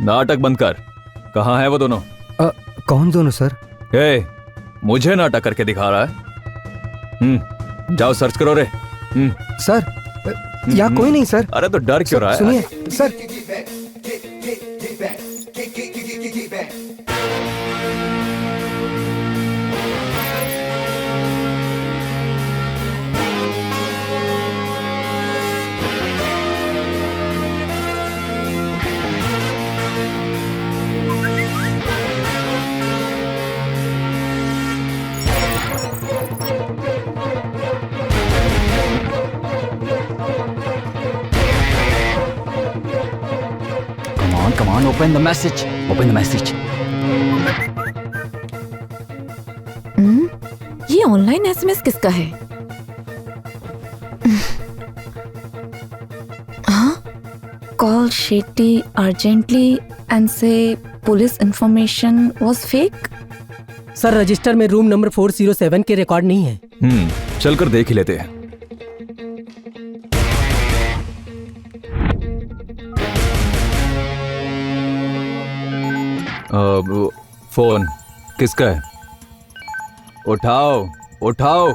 नाटक बंद कर। कहाँ है वो दोनों? कौन दोनों सर? ए, मुझे नाटक करके दिखा रहा है। जाओ सर्च करो रे। सर, यहाँ कोई नहीं सर। अरे तो डर क्यों रहा है? सुनिए sir. Come on, open the message. Open the message. ये ऑनलाइन एसएमएस किसका है? Call Shetty urgently and say police information was fake. Sir, register में रूम नंबर 407 के रिकॉर्ड नहीं है। चलकर देख ही लेते हैं। फोन किसका है? उठाओ उठाओ।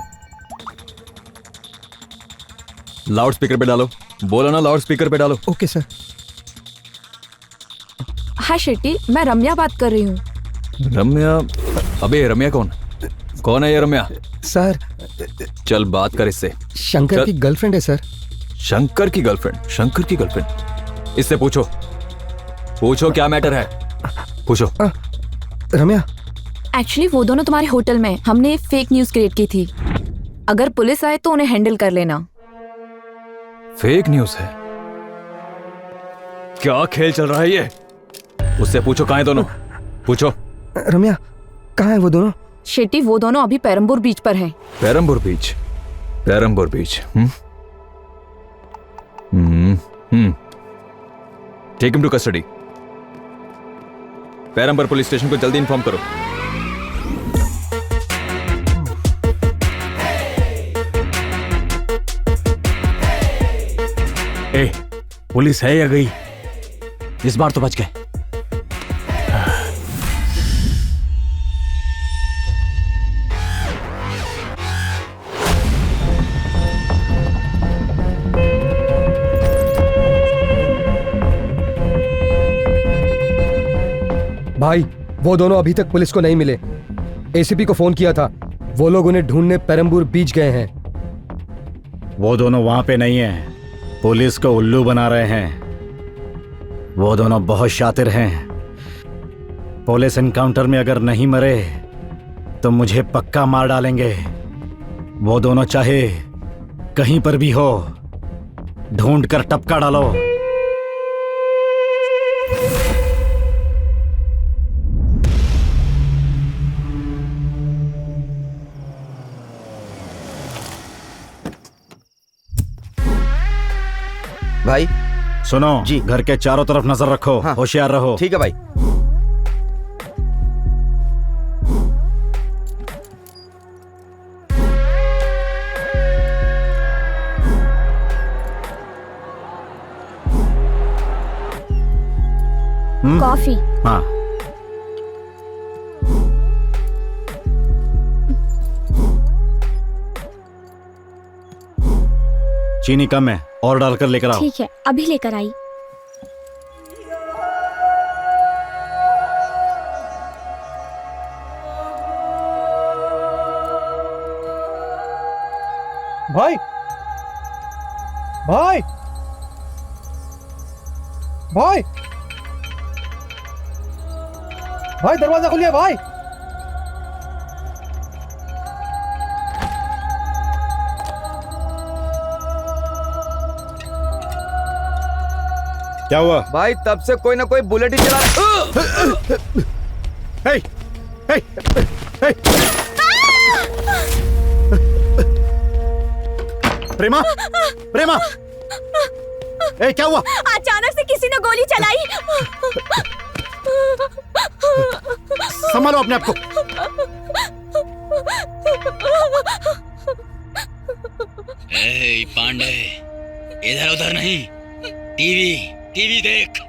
लाउड स्पीकर पे डालो। बोलो ना, लाउड स्पीकर पे डालो। Okay sir. हाय शेट्टी, मैं रम्या बात कर रही हूँ। रम्या? अबे रम्या कौन? कौन है ये रम्या? सर, चल बात कर इससे। शंकर की गर्लफ्रेंड है सर। शंकर की गर्लफ्रेंड? शंकर की गर्लफ्रेंड? इससे पूछो, पूछो क्या मैटर है, पूछो। रम्या, एक्चुअली वो दोनों तुम्हारे होटल में हमने फेक न्यूज क्रिएट की थी। अगर पुलिस आए तो उन्हें हैंडल कर लेना। फेक न्यूज है? क्या खेल चल रहा है ये? उससे पूछो कहाँ है दोनों, पूछो। रम्या, कहाँ है वो दोनों? शेट्टी, वो दोनों अभी पेरम्बूर बीच पर हैं। Perambur beach? Perambur beach? Take him to custody. Perambur police station को जल्दी इन्फॉर्म करो। ए, पुलिस है या गई? इस बार तो बच गए। भाई, वो दोनों अभी तक पुलिस को नहीं मिले। एसीपी को फोन किया था, वो लोग उन्हें ढूंढने पेरम्बूर बीच गए हैं। वो दोनों वहां पे नहीं हैं, पुलिस को उल्लू बना रहे हैं। वो दोनों बहुत शातिर हैं। पुलिस एनकाउंटर में अगर नहीं मरे तो मुझे पक्का मार डालेंगे। वो दोनों चाहे कहीं पर भी हो, ढूंढ कर टपका डालो। भाई सुनो जी, घर के चारों तरफ नजर रखो। हाँ, होशियार रहो। ठीक है भाई। कॉफी। हाँ। चीनी कम है और डालकर लेकर आओ। ठीक है, अभी लेकर आई। भाई भाई भाई भाई दरवाजा खोलिए भाई। क्या हुआ भाई? तब से कोई ना कोई बुलेट ही चला हे, हे, हे। प्रेमा, प्रेमा, ए क्या हुआ? अचानक से किसी ने गोली चलाई। संभालो अपने आप को। ए पांडे, इधर उधर नहीं, टीवी टीवी देख।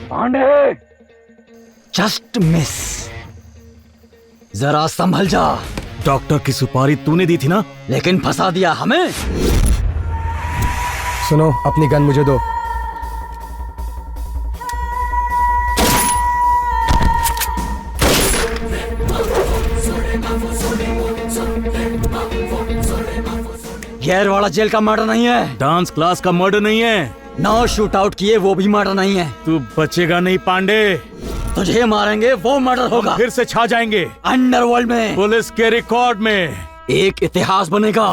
पांडे, जस्ट मिस, जरा संभल जा। डॉक्टर की सुपारी तूने दी थी ना, लेकिन फंसा दिया हमें। सुनो, अपनी गन मुझे दो। येरवाड़ा जेल का मर्डर नहीं है, डांस क्लास का मर्डर नहीं है, 9 शूट आउट किए वो भी मर्डर नहीं है। तू बचेगा नहीं पांडे। तुझे मारेंगे वो मर्डर होगा। फिर से छा जाएंगे अंडरवर्ल्ड में, पुलिस के रिकॉर्ड में। एक इतिहास बनेगा।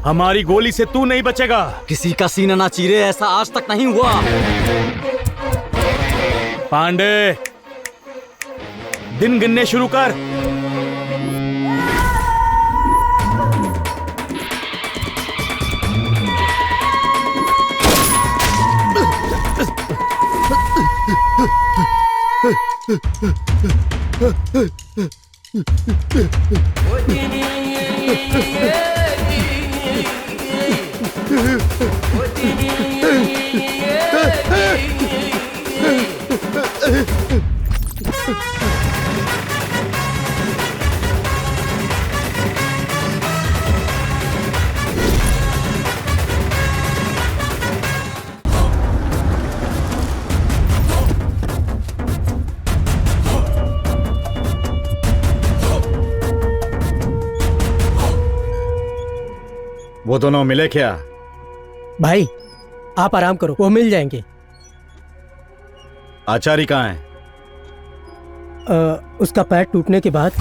हमारी गोली से तू नहीं बचेगा। किसी का सीना ना चीरे, ऐसा आज तक नहीं हुआ। पांडे, दिन गिनने शुरू कर। वो दोनों मिले क्या? भाई आप आराम करो, वो मिल जाएंगे। आचारी कहाँ है? उसका पैर टूटने के बाद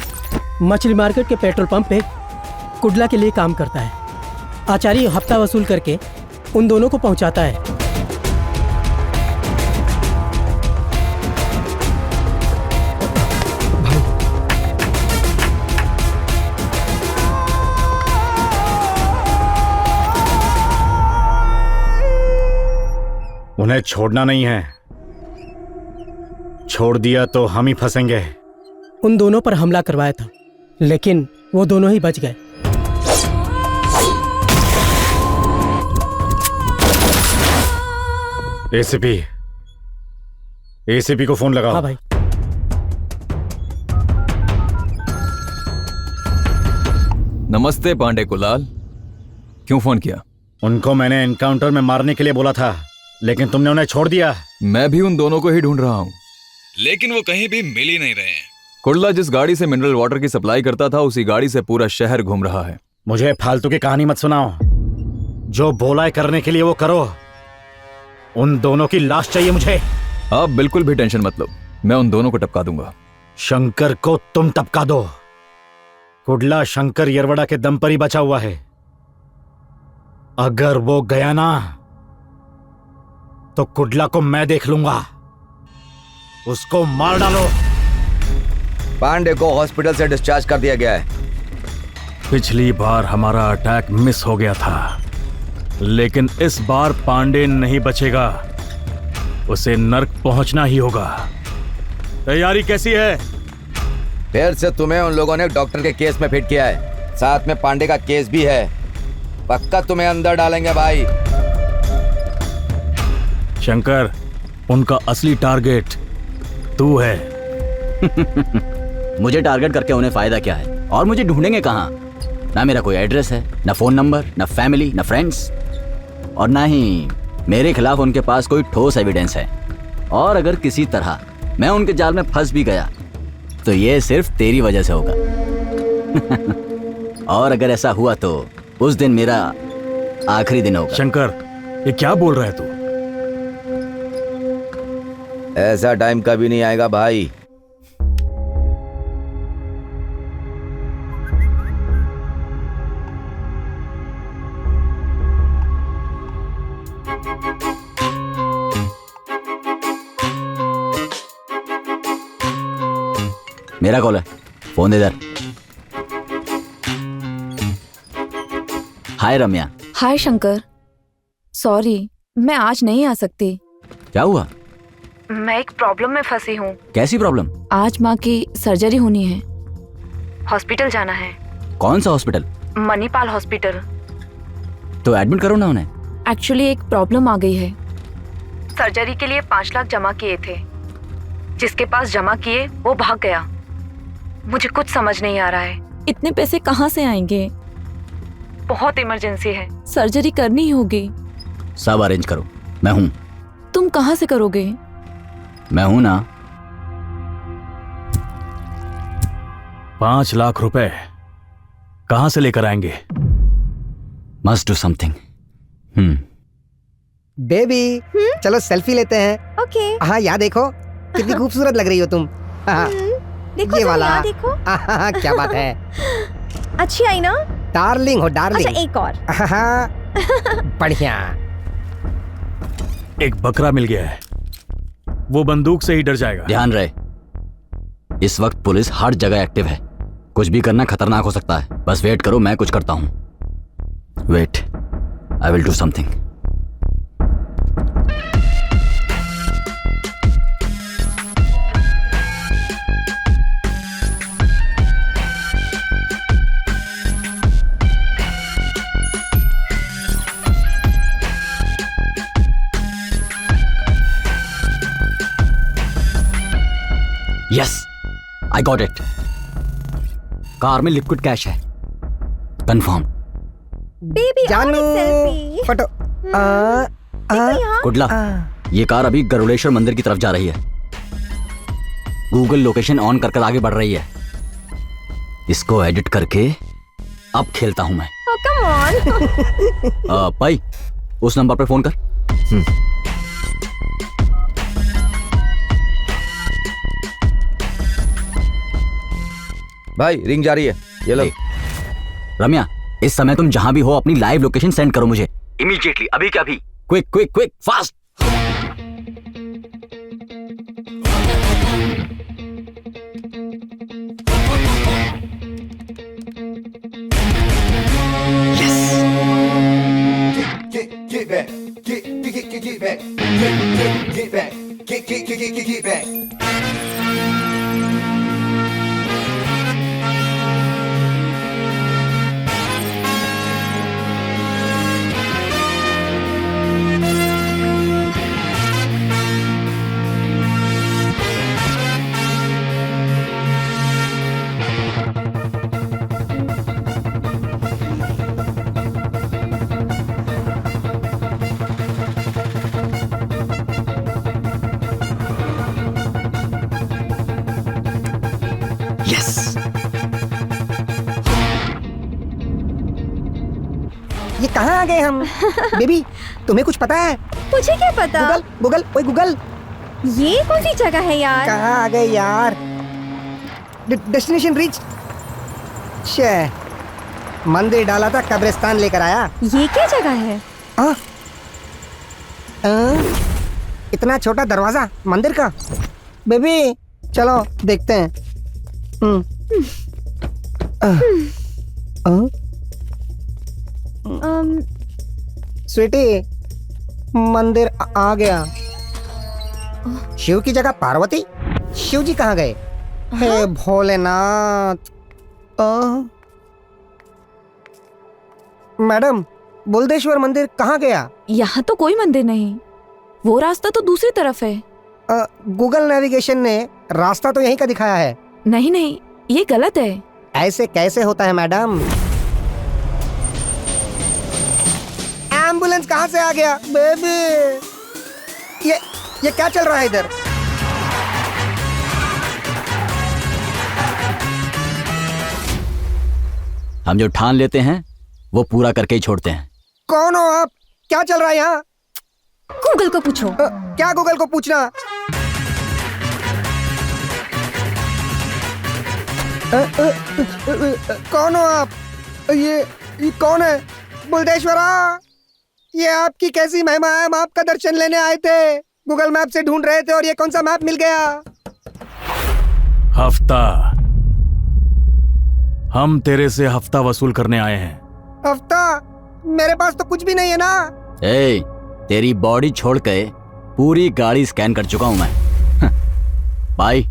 मछली मार्केट के पेट्रोल पंप पे कुडला के लिए काम करता है। आचारी हफ्ता वसूल करके उन दोनों को पहुंचाता है। उन्हें छोड़ना नहीं है, छोड़ दिया तो हम ही फंसेंगे। उन दोनों पर हमला करवाया था, लेकिन वो दोनों ही बच गए। एसीपी को फोन लगाओ। हाँ भाई। नमस्ते पांडे कुलाल, क्यों फोन किया? उनको मैंने एनकाउंटर में मारने के लिए बोला था, लेकिन तुमने उन्हें छोड़ दिया। मैं भी उन दोनों को ही ढूंढ रहा हूँ, लेकिन वो कहीं भी मिल ही नहीं रहे। कुडला जिस गाड़ी से मिनरल वाटर की सप्लाई करता था, उसी गाड़ी से पूरा शहर घूम रहा है। मुझे फालतू की कहानी मत सुनाओ, जो बोला है करने के लिए वो करो। उन दोनों की लाश चाहिए मुझे। आप बिल्कुल भी टेंशन मत लो, मैं उन दोनों को टपका दूंगा। शंकर को तुम टपका दो। कुडला शंकर येरवड़ा के दम पर ही बचा हुआ है। अगर वो गया ना तो कुडला को मैं देख लूंगा। उसको मार डालो। पांडे को हॉस्पिटल से डिस्चार्ज कर दिया गया है। पिछली बार हमारा अटैक मिस हो गया था, लेकिन इस बार पांडे नहीं बचेगा। उसे नर्क पहुंचना ही होगा। तैयारी कैसी है? फिर से तुम्हें उन लोगों ने डॉक्टर के केस में फिट किया है, साथ में पांडे का केस भी है। पक्का तुम्हें अंदर डालेंगे भाई। शंकर, उनका असली टारगेट तू है। मुझे टारगेट करके उन्हें फायदा क्या है? और मुझे ढूंढेंगे कहाँ? ना मेरा कोई एड्रेस है, ना फोन नंबर, ना फैमिली, ना फ्रेंड्स, और ना ही मेरे खिलाफ उनके पास कोई ठोस एविडेंस है। और अगर किसी तरह मैं उनके जाल में फंस भी गया तो ये सिर्फ तेरी वजह से होगा। और अगर ऐसा हुआ तो उस दिन मेरा आखिरी दिन होगा। शंकर, ये क्या बोल रहा है तू? ऐसा टाइम कभी नहीं आएगा भाई। मेरा कॉल है, फोन दे इधर। हाय रम्या। हाय शंकर, सॉरी मैं आज नहीं आ सकती। क्या हुआ? मैं एक प्रॉब्लम में फंसी हूँ। कैसी प्रॉब्लम? आज माँ की सर्जरी होनी है, हॉस्पिटल जाना है। कौन सा हॉस्पिटल? मणिपाल हॉस्पिटल। तो एडमिट करो ना उन्हें। एक्चुअली एक प्रॉब्लम आ गई है। सर्जरी के लिए 5 लाख जमा किए थे, जिसके पास जमा किए वो भाग गया। मुझे कुछ समझ नहीं आ रहा है, इतने पैसे कहाँ से आएंगे? बहुत इमरजेंसी है, सर्जरी करनी ही होगी। सब अरेंज करो, मैं हूँ। तुम कहाँ से करोगे? मैं हूँ ना। 5 लाख रुपए कहाँ से लेकर आएंगे? Must do something. बेबी, चलो सेल्फी लेते हैं। ओके। हाँ, यहाँ देखो कितनी खूबसूरत लग रही हो तुम। हाँ, देखो ये जरा वाला। यहाँ देखो। हाँ, क्या बात है। अच्छी आई ना? डार्लिंग हो डार्लिंग। अच्छा एक और। हाँ, बढ़िया। एक बकरा मिल गया है, वो बंदूक से ही डर जाएगा। ध्यान रहे, इस वक्त पुलिस हर जगह एक्टिव है। कुछ भी करना खतरनाक हो सकता है। बस वेट करो, मैं कुछ करता हूँ। Wait, I will do something. Yes, I got it. Car में लिक्विड कैश है, कंफर्म। बेबी जानू, सेल्फी। फोटो। कुडला, ये कार अभी गरुड़ेश्वर मंदिर की तरफ जा रही है। गूगल लोकेशन ऑन कर आगे बढ़ रही है। इसको एडिट करके अब खेलता हूं मैं। Come on. भाई, उस नंबर पे फोन कर। भाई रिंग जा रही है, ये लो। रम्या, इस समय तुम जहां भी हो अपनी लाइव लोकेशन सेंड करो मुझे इमीडिएटली, अभी क्या अभी। Quick quick quick, fast. Get back. Get back. Get back. Get back. ये कहाँ आ गए हम? बेबी, तुम्हें कुछ पता है? मुझे क्या पता? गूगल गूगल, ओए गूगल, ये कौन सी जगह है यार? कहाँ आ गए यार? Destination reach. शे, मंदिर डाला था, कब्रिस्तान लेकर आया। ये क्या जगह है? इतना छोटा दरवाजा मंदिर का। बेबी चलो देखते हैं। स्वीटी, मंदिर आ गया। शिव की जगह पार्वती? शिव जी कहाँ गए? हे भोलेनाथ। मैडम, बुलदेश्वर मंदिर कहाँ गया? यहाँ तो कोई मंदिर नहीं। वो रास्ता तो दूसरी तरफ है। गूगल नेविगेशन ने रास्ता तो यहीं का दिखाया है। नहीं नहीं, ये गलत है। ऐसे कैसे होता है मैडम? एम्बुलेंस कहाँ से आ गया? बेबी, ये क्या चल रहा है इधर? हम जो ठान लेते हैं वो पूरा करके ही छोड़ते हैं। कौन हो आप? क्या चल रहा है यहाँ? गूगल को पूछो। क्या गूगल को पूछना? कौन हो आप? ये कौन है? बुलदेश्वरा, ये आपकी कैसी महिमा है? हम आपका दर्शन लेने आए थे, गूगल मैप से ढूंढ रहे थे और ये कौन सा मैप मिल गया? हफ्ता, हम तेरे से हफ्ता वसूल करने आए हैं। हफ्ता? मेरे पास तो कुछ भी नहीं है ना। ए, तेरी बॉडी छोड़ के पूरी गाड़ी स्कैन कर चुका हूं मैं। बाय।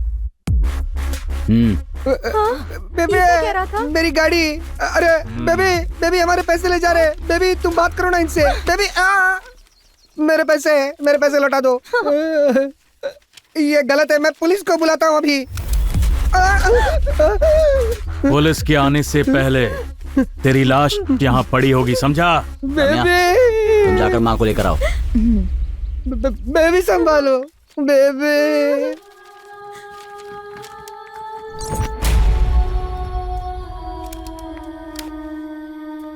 बेबी, मेरी गाड़ी। अरे बेबी हमारे पैसे ले जा रहे। बेबी तुम बात करो ना इनसे। बेबी मेरे पैसे लौटा दो। ये गलत है, मैं पुलिस को बुलाता हूँ अभी। पुलिस के आने से पहले तेरी लाश यहाँ पड़ी होगी, समझा? बेबी, तुम जाकर माँ को लेकर आओ। बेबी संभालो बेबी।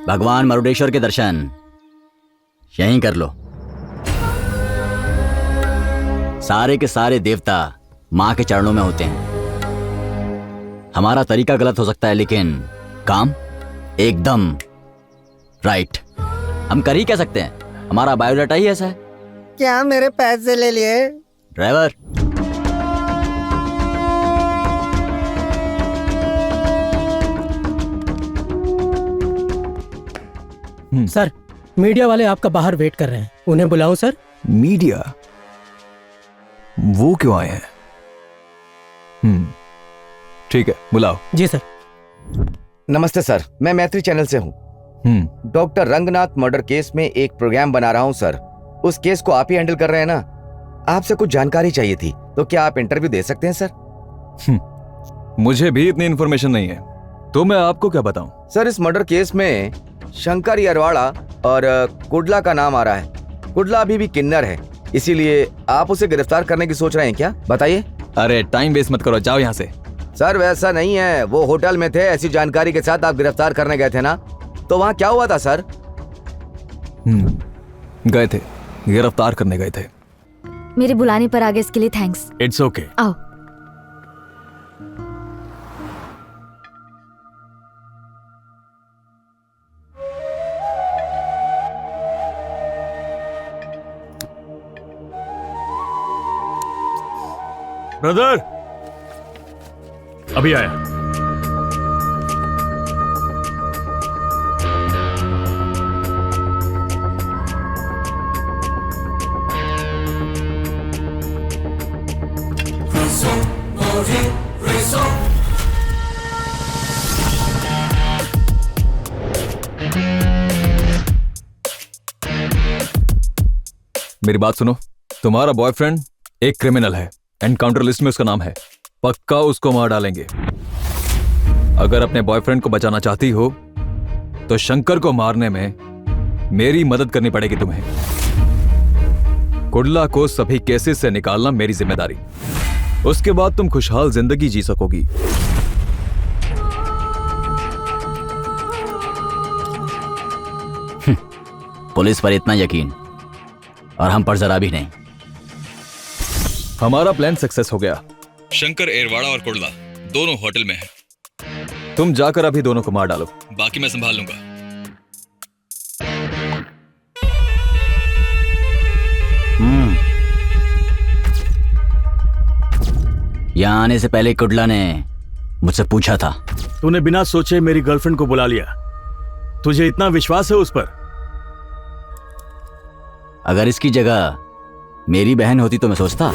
भगवान मरुडेश्वर के दर्शन यहीं कर लो। सारे के सारे देवता माँ के चरणों में होते हैं। हमारा तरीका गलत हो सकता है लेकिन काम एकदम राइट। हम कर ही क्या सकते हैं, हमारा बायोडाटा ही ऐसा है। क्या मेरे पैसे ले लिए? ड्राइवर, सर, मीडिया वाले आपका बाहर वेट कर रहे हैं, उन्हें बुलाऊं सर? मीडिया? वो क्यों आए हैं? ठीक है, बुलाओ। जी सर। नमस्ते सर, मैं मैत्री चैनल से हूँ। डॉक्टर रंगनाथ मर्डर केस में एक प्रोग्राम बना रहा हूँ सर। उस केस को आप ही हैंडल कर रहे हैं ना? आपसे कुछ जानकारी चाहिए थी, तो क्या आप इंटरव्यू दे सकते हैं सर? मुझे भी इतनी इन्फॉर्मेशन नहीं है, तो मैं आपको क्या बताऊं? सर, इस मर्डर केस में शंकर यरवाड़ा और कुडला का नाम आ रहा है। कुडला अभी भी किन्नर है, इसीलिए आप उसे गिरफ्तार करने की सोच रहे हैं क्या? बताइए। अरे टाइम वेस्ट मत करो, जाओ यहाँ से। सर वैसा नहीं है, वो होटल में थे, ऐसी जानकारी के साथ आप गिरफ्तार करने गए थे ना, तो वहाँ क्या हुआ था सर? गए थे, गिरफ्तार करने गए थे। मेरे बुलाने पर आ गए, इसके लिए थैंक्स। It's okay. आओ। ब्रदर, अभी आया। मेरी बात सुनो, तुम्हारा बॉयफ्रेंड एक क्रिमिनल है, एनकाउंटर लिस्ट में उसका नाम है। पक्का उसको मार डालेंगे। अगर अपने बॉयफ्रेंड को बचाना चाहती हो तो शंकर को मारने में मेरी मदद करनी पड़ेगी तुम्हें। कुडला को सभी केसेस से निकालना मेरी जिम्मेदारी। उसके बाद तुम खुशहाल जिंदगी जी सकोगी। पुलिस पर इतना यकीन और हम पर जरा भी नहीं। हमारा प्लान सक्सेस हो गया। शंकर एरवाड़ा और कुडला दोनों होटल में हैं। तुम जाकर अभी दोनों को मार डालो, बाकी मैं संभाल लूंगा। यहाँ आने से पहले कुडला ने मुझसे पूछा था। तूने बिना सोचे मेरी गर्लफ्रेंड को बुला लिया। तुझे इतना विश्वास है उस पर? अगर इसकी जगह मेरी बहन होती तो मैं सोचता।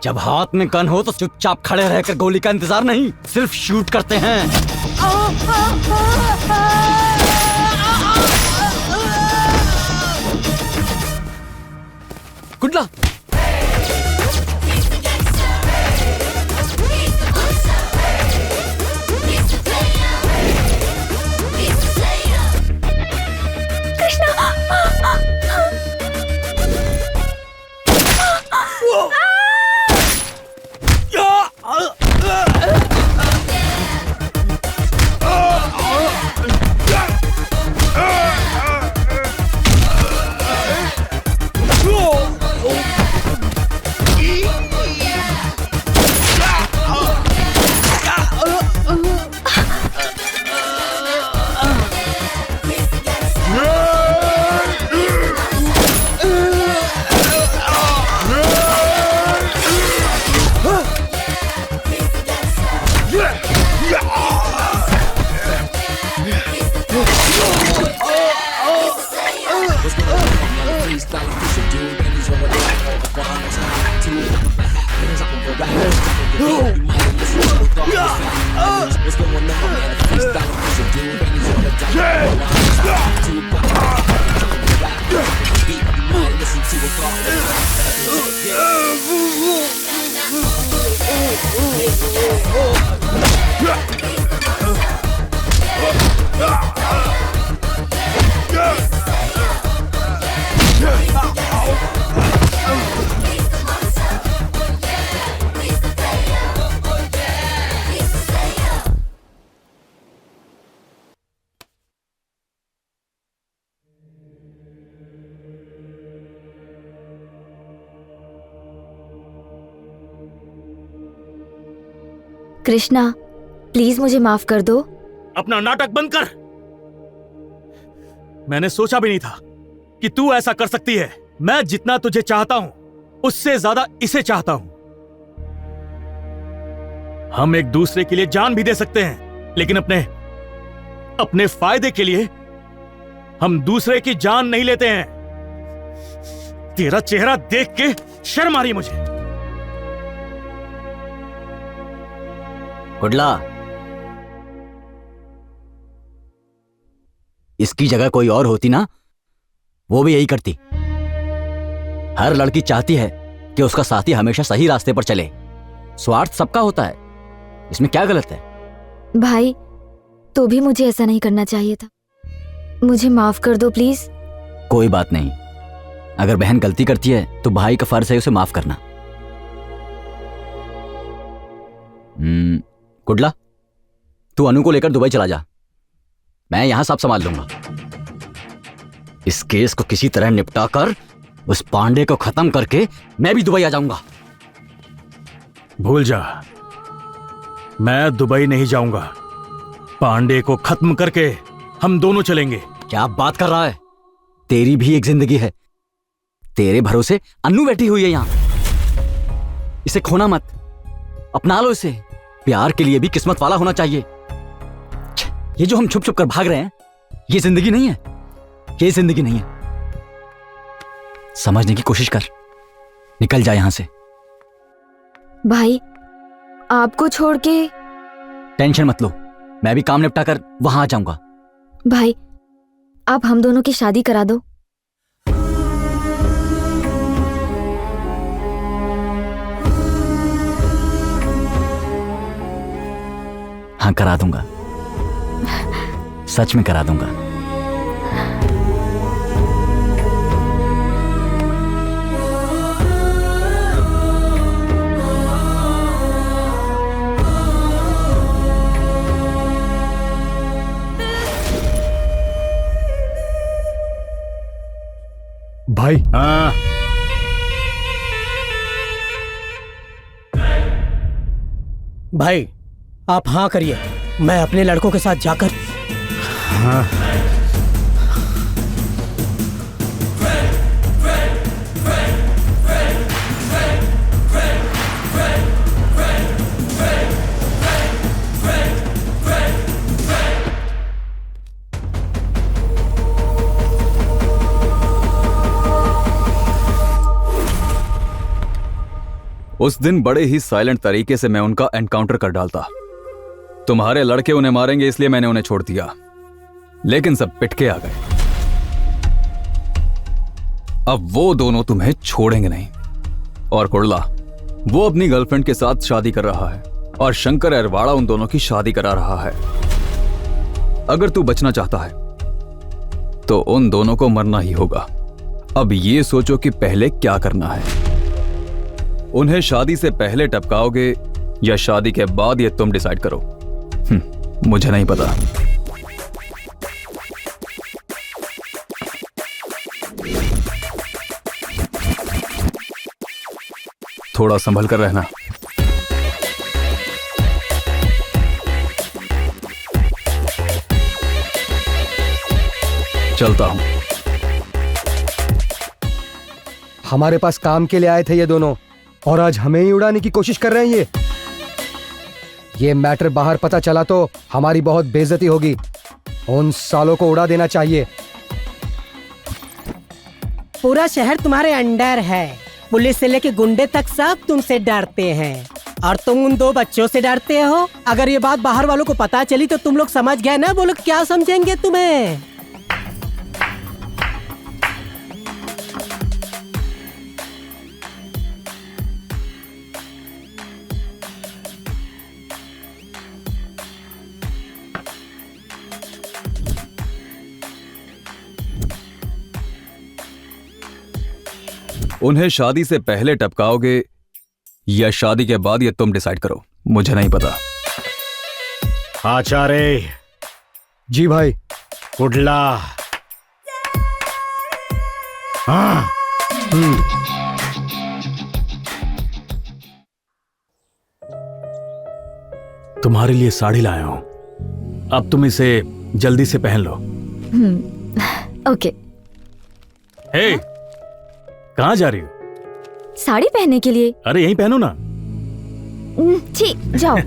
जब हाथ में गन हो तो चुपचाप खड़े रहकर गोली का इंतजार नहीं, सिर्फ शूट करते हैं। कुडला, कृष्णा, प्लीज मुझे माफ कर दो। अपना नाटक बंद कर। मैंने सोचा भी नहीं था कि तू ऐसा कर सकती है। मैं जितना तुझे चाहता हूं उससे ज्यादा इसे चाहता हूं। हम एक दूसरे के लिए जान भी दे सकते हैं, लेकिन अपने फायदे के लिए हम दूसरे की जान नहीं लेते हैं। तेरा चेहरा देख के शर्म आ रही मुझे। कुडला, इसकी जगह कोई और होती ना, वो भी यही करती। हर लड़की चाहती है कि उसका साथी हमेशा सही रास्ते पर चले। स्वार्थ सबका होता है, इसमें क्या गलत है? भाई, तो भी मुझे ऐसा नहीं करना चाहिए था। मुझे माफ कर दो प्लीज। कोई बात नहीं, अगर बहन गलती करती है तो भाई का फर्ज है उसे माफ करना। कुडला, तू अनु को लेकर दुबई चला जा, मैं यहां सब संभाल लूंगा। इस केस को किसी तरह निपटा कर उस पांडे को खत्म करके मैं भी दुबई आ जाऊंगा। भूल जा, मैं दुबई नहीं जाऊंगा। पांडे को खत्म करके हम दोनों चलेंगे। क्या बात कर रहा है? तेरी भी एक जिंदगी है। तेरे भरोसे अन्नू बैठी हुई है यहां। इसे खोना मत, अपना लो इसे। प्यार के लिए भी किस्मत वाला होना चाहिए। ये जो हम छुप छुप कर भाग रहे हैं, ये जिंदगी नहीं है। ये जिंदगी नहीं है। समझने की कोशिश कर, निकल जा यहां से। भाई, आपको छोड़ के। टेंशन मत लो, मैं भी काम निपटा कर वहां आ जाऊंगा। भाई, आप हम दोनों की शादी करा दो। हाँ, करा दूंगा, सच में करा दूंगा। भाई, हाँ, भाई आप हाँ करिए, मैं अपने लड़कों के साथ जाकर। हाँ। उस दिन बड़े ही साइलेंट तरीके से मैं उनका एनकाउंटर कर डालता। तुम्हारे लड़के उन्हें मारेंगे इसलिए मैंने उन्हें छोड़ दिया, लेकिन सब पिटके आ गए। अब वो दोनों तुम्हें छोड़ेंगे नहीं। और कुर्ला, वो अपनी गर्लफ्रेंड के साथ शादी कर रहा है और शंकर अरवाड़ा उन दोनों की शादी करा रहा है। अगर तू बचना चाहता है तो उन दोनों को मरना ही होगा। अब ये सोचो कि पहले क्या करना है। उन्हें शादी से पहले टपकाओगे या शादी के बाद, ये तुम डिसाइड करो। मुझे नहीं पता। थोड़ा संभल कर रहना। चलता हूं। हमारे पास काम के लिए आए थे ये दोनों, और आज हमें ही उड़ाने की कोशिश कर रहे हैं। ये मैटर बाहर पता चला तो हमारी बहुत बेइज्जती होगी। उन सालों को उड़ा देना चाहिए। पूरा शहर तुम्हारे अंडर है। पुलिस से लेके गुंडे तक सब तुमसे डरते हैं, और तुम उन दो बच्चों से डरते हो। अगर ये बात बाहर वालों को पता चली तो तुम लोग समझ गए ना, वो लोग क्या समझेंगे तुम्हें। उन्हें शादी से पहले टपकाओगे या शादी के बाद, ये तुम डिसाइड करो। मुझे नहीं पता। आचार्य जी भाई। कुडला। हाँ। तुम्हारे लिए साड़ी लाया हूं, अब तुम इसे जल्दी से पहन लो। ओके। हे, कहाँ जा रही हो? साड़ी पहनने के लिए। अरे यहीं पहनो ना। जी जाओ।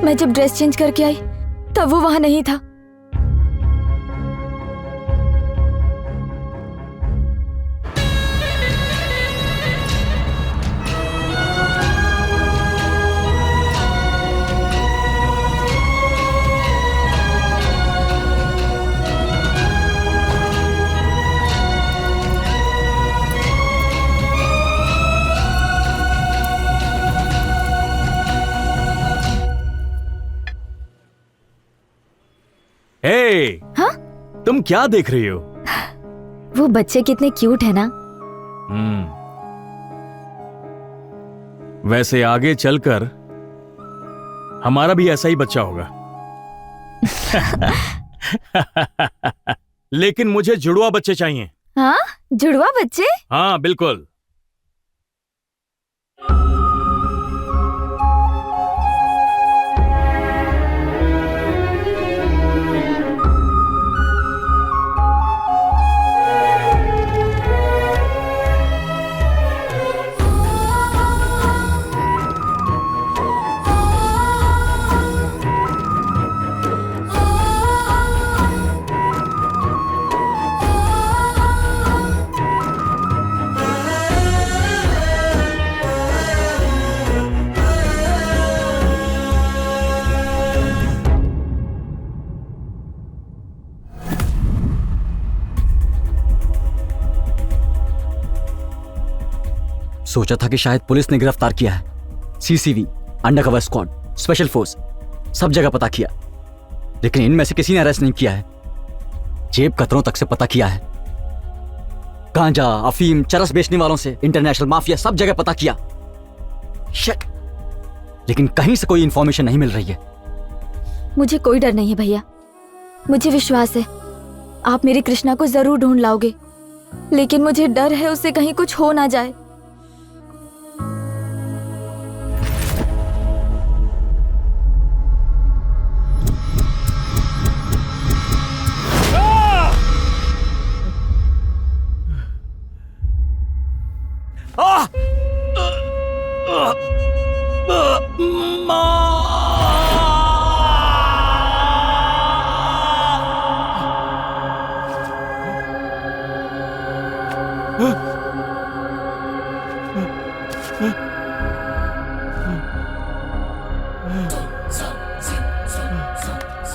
मैं जब ड्रेस चेंज करके आई तब वो वहां नहीं था। हाँ? तुम क्या देख रही हो? वो बच्चे कितने क्यूट है ना। वैसे आगे चलकर हमारा भी ऐसा ही बच्चा होगा। लेकिन मुझे जुड़वा बच्चे चाहिए। हाँ, जुड़वा बच्चे? हाँ बिल्कुल। सोचा था कि शायद पुलिस ने गिरफ्तार किया है। सीसीवी, अंडरकवर स्क्वाड, स्पेशल फोर्स, सब जगह पता किया, लेकिन इनमें से किसी ने अरेस्ट नहीं किया है। जेब कतरों तक से पता किया है। गांजा, अफीम, चरस बेचने वालों से इंटरनेशनल माफिया, सब जगह पता किया। शिट! लेकिन कहीं से कोई इंफॉर्मेशन नहीं मिल रही है। मुझे कोई डर नहीं है भैया, मुझे विश्वास है आप मेरी कृष्णा को जरूर ढूंढ लाओगे, लेकिन मुझे डर है उससे कहीं कुछ हो ना जाए।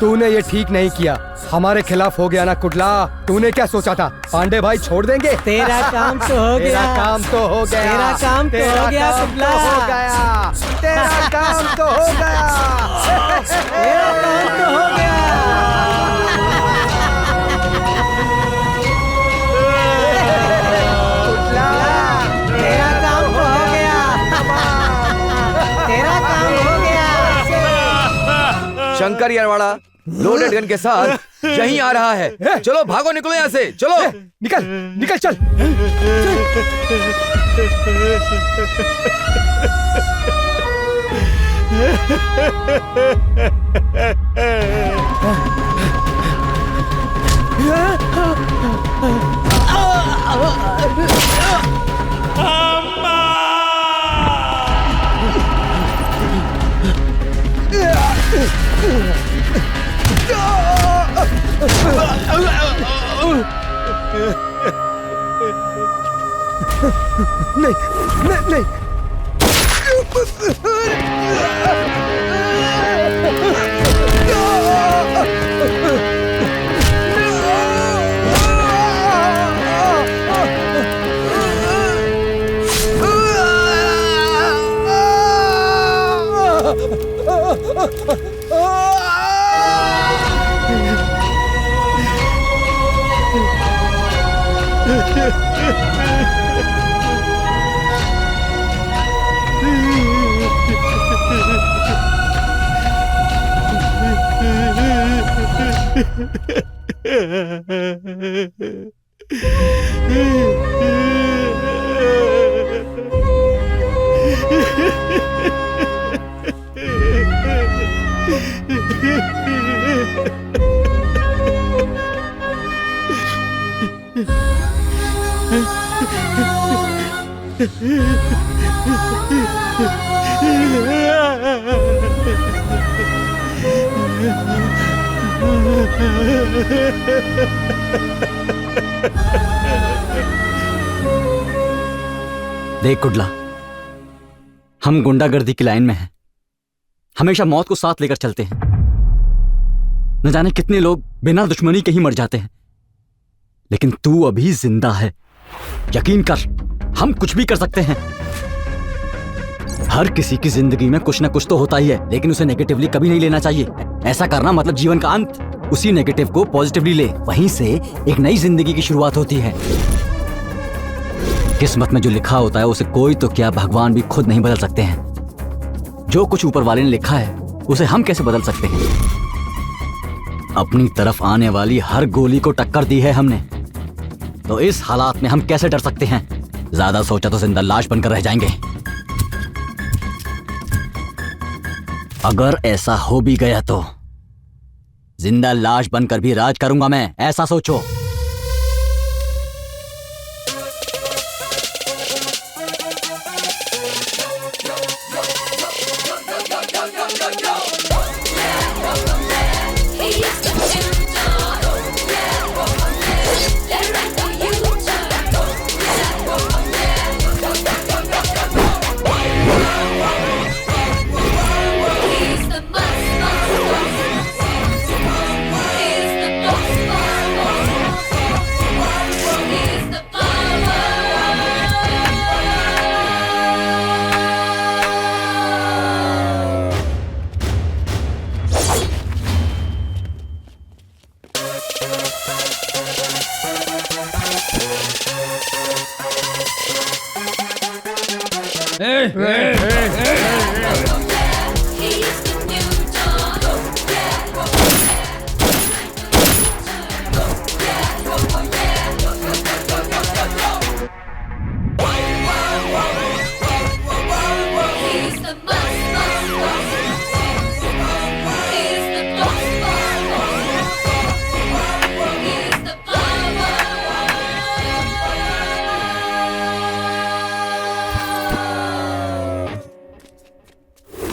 तूने ये ठीक नहीं किया, हमारे खिलाफ हो गया ना कुडला। तूने क्या सोचा था पांडे भाई छोड़ देंगे? तेरा काम तो हो गया। तेरा काम तो हो गया। तेरा काम तो हो गया कुडला। हो गया। तेरा काम तो हो गया। तेरा काम तो हो गया। कुडला, तेरा काम तो हो गया। तेरा काम हो गया। शंकर यरवाड़ा लोडेड गन के साथ यहीं आ रहा है। चलो भागो, निकलो यहाँ से, चलो। निकल निकल, चल। नहीं नहीं नहीं। देख कुडला, हम गुंडागर्दी की लाइन में हैं। हमेशा मौत को साथ लेकर चलते हैं। न जाने कितने लोग बिना दुश्मनी के ही मर जाते हैं, लेकिन तू अभी जिंदा है। यकीन कर, हम कुछ भी कर सकते हैं। हर किसी की जिंदगी में कुछ ना कुछ तो होता ही है, लेकिन उसे नेगेटिवली कभी नहीं लेना चाहिए। ऐसा करना मतलब जीवन का अंत। उसी नेगेटिव को पॉजिटिवली ले, वहीं से एक नई जिंदगी की शुरुआत होती है। किस्मत में जो लिखा होता है उसे कोई तो क्या, भगवान भी खुद नहीं बदल सकते हैं। जो कुछ ऊपर वाले ने लिखा है उसे हम कैसे बदल सकते हैं? अपनी तरफ आने वाली हर गोली को टक्कर दी है हमने, तो इस हालात में हम कैसे डर सकते हैं? ज्यादा सोचा तो जिंदा लाश बनकर रह जाएंगे। अगर ऐसा हो भी गया तो जिंदा लाश बनकर भी राज करूंगा मैं, ऐसा सोचो।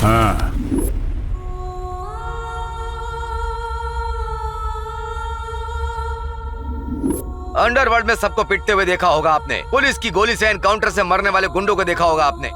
हाँ, अंडरवर्ल्ड में सबको पिटते हुए देखा होगा आपने, पुलिस की गोली से एनकाउंटर से मरने वाले गुंडों को देखा होगा आपने,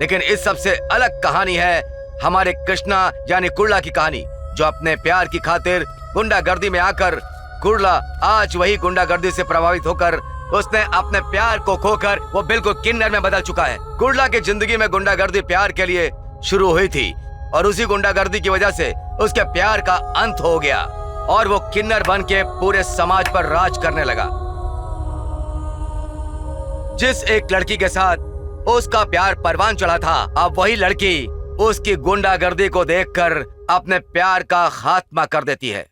लेकिन इस सबसे अलग कहानी है हमारे कृष्णा यानी कुर्ला की कहानी, जो अपने प्यार की खातिर गुंडागर्दी में आकर, कुर्ला आज वही गुंडागर्दी से प्रभावित होकर उसने अपने प्यार को खोकर वो बिल्कुल किन्नर में बदल चुका है। कुर्ला की जिंदगी में गुंडागर्दी प्यार के लिए शुरू हुई थी और उसी गुंडागर्दी की वजह से उसके प्यार का अंत हो गया और वो किन्नर बन के पूरे समाज पर राज करने लगा। जिस एक लड़की के साथ उसका प्यार परवान चढ़ा था, अब वही लड़की उसकी गुंडागर्दी को देखकर अपने प्यार का खात्मा कर देती है।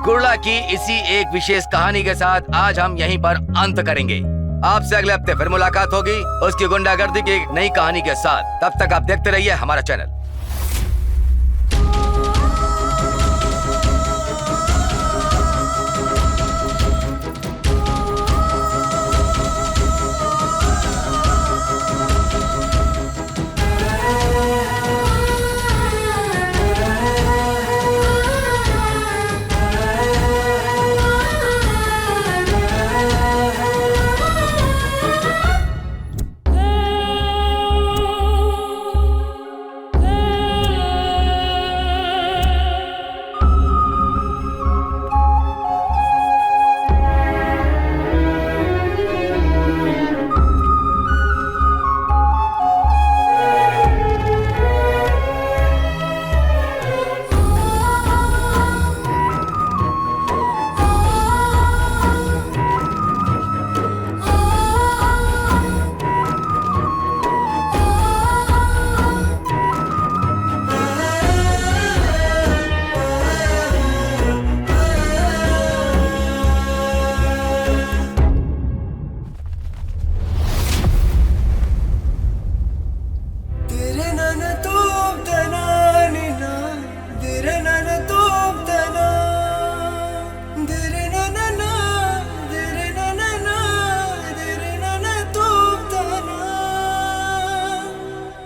कुर्ला की इसी एक विशेष कहानी के साथ आज हम यहीं पर अंत करेंगे। आपसे अगले हफ्ते फिर मुलाकात होगी उसकी गुंडागर्दी की एक नई कहानी के साथ। तब तक आप देखते रहिए हमारा चैनल।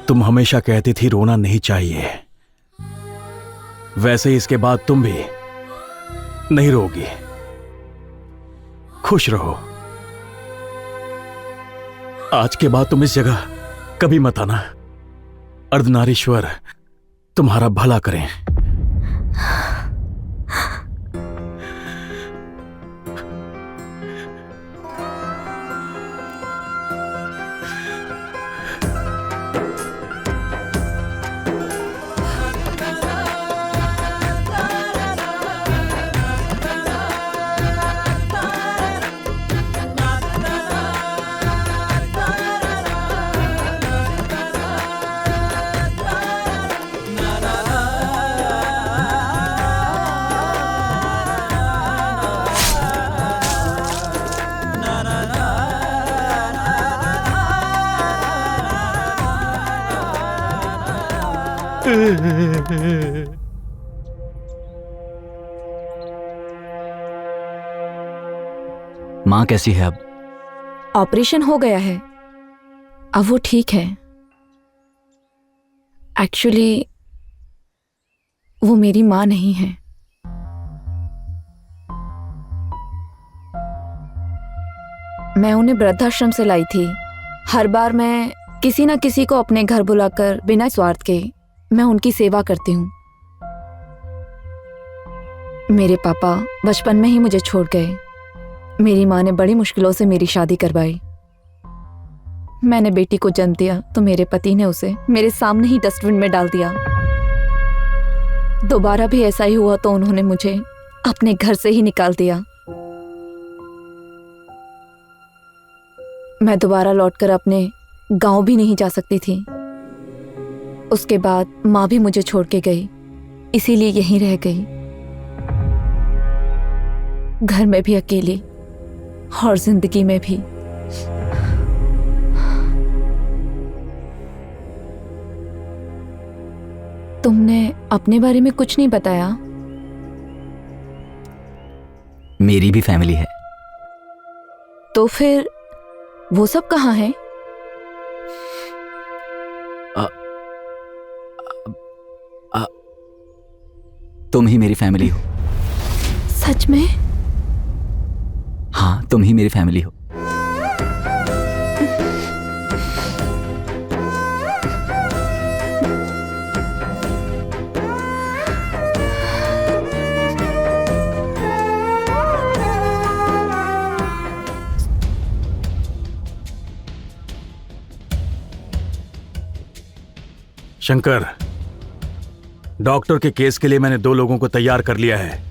तुम हमेशा कहती थी रोना नहीं चाहिए, वैसे ही इसके बाद तुम भी नहीं रोगी। खुश रहो। आज के बाद तुम इस जगह कभी मत आना। अर्धनारीश्वर तुम्हारा भला करें। माँ कैसी है अब? ऑपरेशन हो गया है, अब वो ठीक है। एक्चुअली वो मेरी माँ नहीं है। मैं उन्हें वृद्धाश्रम से लाई थी। हर बार मैं किसी न किसी को अपने घर बुलाकर बिना स्वार्थ के मैं उनकी सेवा करती हूँ। मेरे पापा बचपन में ही मुझे छोड़ गए। मेरी माँ ने बड़ी मुश्किलों से मेरी शादी करवाई। मैंने बेटी को जन्म दिया तो मेरे पति ने उसे मेरे सामने ही डस्टबिन में डाल दिया। दोबारा भी ऐसा ही हुआ तो उन्होंने मुझे अपने घर से ही निकाल दिया। मैं दोबारा लौटकर अपने गांव भी नहीं जा सकती थी। उसके बाद माँ भी मुझे छोड़ के गई, इसीलिए यहीं रह गई। घर में भी अकेली और जिंदगी में भी। तुमने अपने बारे में कुछ नहीं बताया। मेरी भी फैमिली है। तो फिर वो सब कहाँ हैं? तुम ही मेरी फैमिली हो। सच में? हाँ, तुम ही मेरी फैमिली हो। शंकर, डॉक्टर के केस के लिए मैंने 2 लोगों को तैयार कर लिया है।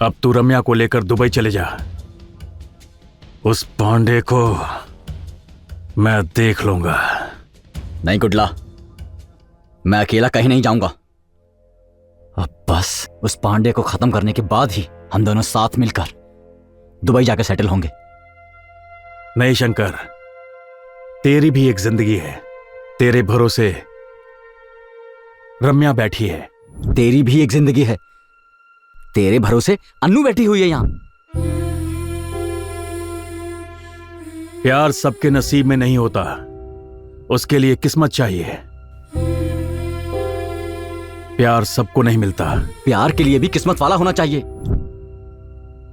अब तू रम्या को लेकर दुबई चले जा। उस पांडे को मैं देख लूंगा। नहीं कुडला, मैं अकेला कहीं नहीं जाऊंगा। अब बस उस पांडे को खत्म करने के बाद ही हम दोनों साथ मिलकर दुबई जाकर सेटल होंगे। नहीं शंकर, तेरी भी एक जिंदगी है। तेरे भरोसे रम्या बैठी है। तेरी भी एक जिंदगी है। तेरे भरोसे अन्नू बैठी हुई है यहां। प्यार सबके नसीब में नहीं होता, उसके लिए किस्मत चाहिए। प्यार सबको नहीं मिलता। प्यार के लिए भी किस्मत वाला होना चाहिए।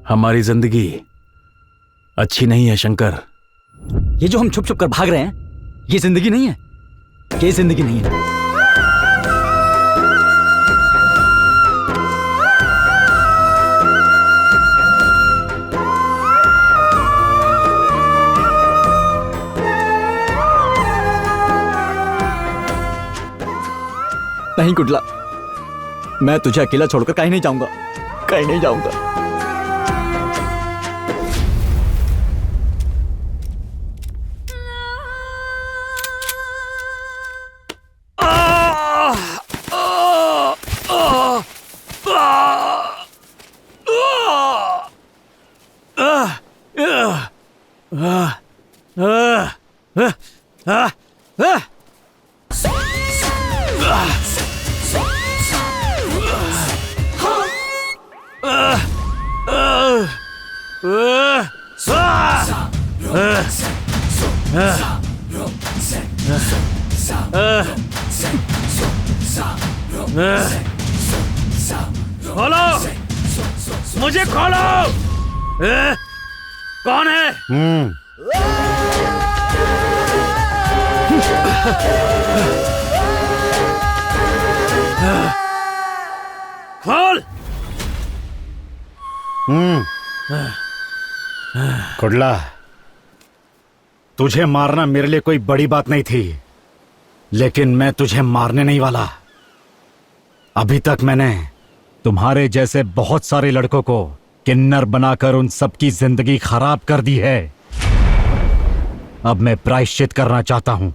हमारी जिंदगी अच्छी नहीं है शंकर। ये जो हम छुप छुप कर भाग रहे हैं, ये जिंदगी नहीं है। ये जिंदगी नहीं है। नहीं कुडला, मैं तुझे अकेला छोड़कर कहीं नहीं जाऊंगा। कहीं नहीं जाऊंगा। खोलो, मुझे खोलो। कौन है? खोल। कुडला, तुझे मारना मेरे लिए कोई बड़ी बात नहीं थी, लेकिन मैं तुझे मारने नहीं वाला। अभी तक मैंने तुम्हारे जैसे बहुत सारे लड़कों को किन्नर बनाकर उन सबकी जिंदगी खराब कर दी है। अब मैं प्रायश्चित करना चाहता हूं,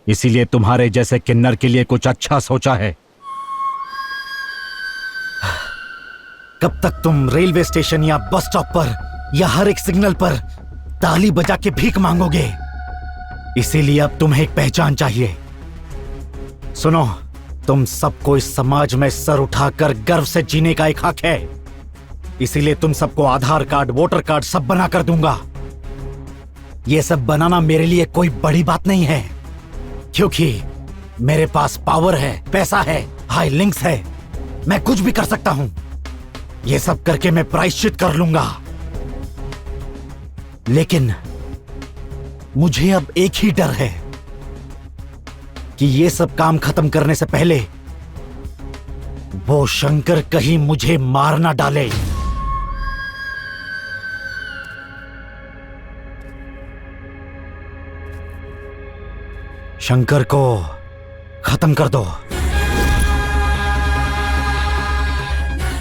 इसीलिए तुम्हारे जैसे किन्नर के लिए कुछ अच्छा सोचा है। कब तक तुम रेलवे स्टेशन या बस स्टॉप पर या हर एक सिग्नल पर ताली बजा के भीख मांगोगे? इसीलिए अब तुम्हें एक पहचान चाहिए। सुनो, तुम सबको इस समाज में सर उठाकर गर्व से जीने का एक हक है। इसीलिए तुम सबको आधार कार्ड, वोटर कार्ड सब बना कर दूंगा। ये सब बनाना मेरे लिए कोई बड़ी बात नहीं है, क्योंकि मेरे पास पावर है, पैसा है, हाई लिंक्स है। मैं कुछ भी कर सकता हूं। ये सब करके मैं प्रायश्चित कर लूंगा। लेकिन मुझे अब एक ही डर है कि ये सब काम खत्म करने से पहले वो शंकर कहीं मुझे मार ना डाले। शंकर को खत्म कर दो।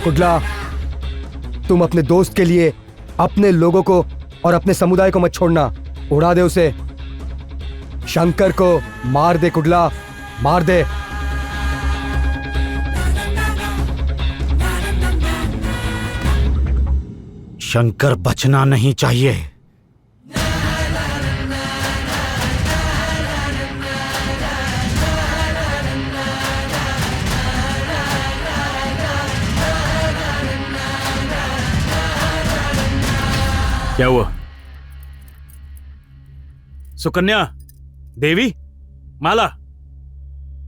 कुडला, तुम अपने दोस्त के लिए अपने लोगों को और अपने समुदाय को मत छोड़ना। उड़ा दे उसे। शंकर को मार दे कुडला, मार दे। शंकर बचना नहीं चाहिए। क्या हुआ? सुकन्या, देवी, माला,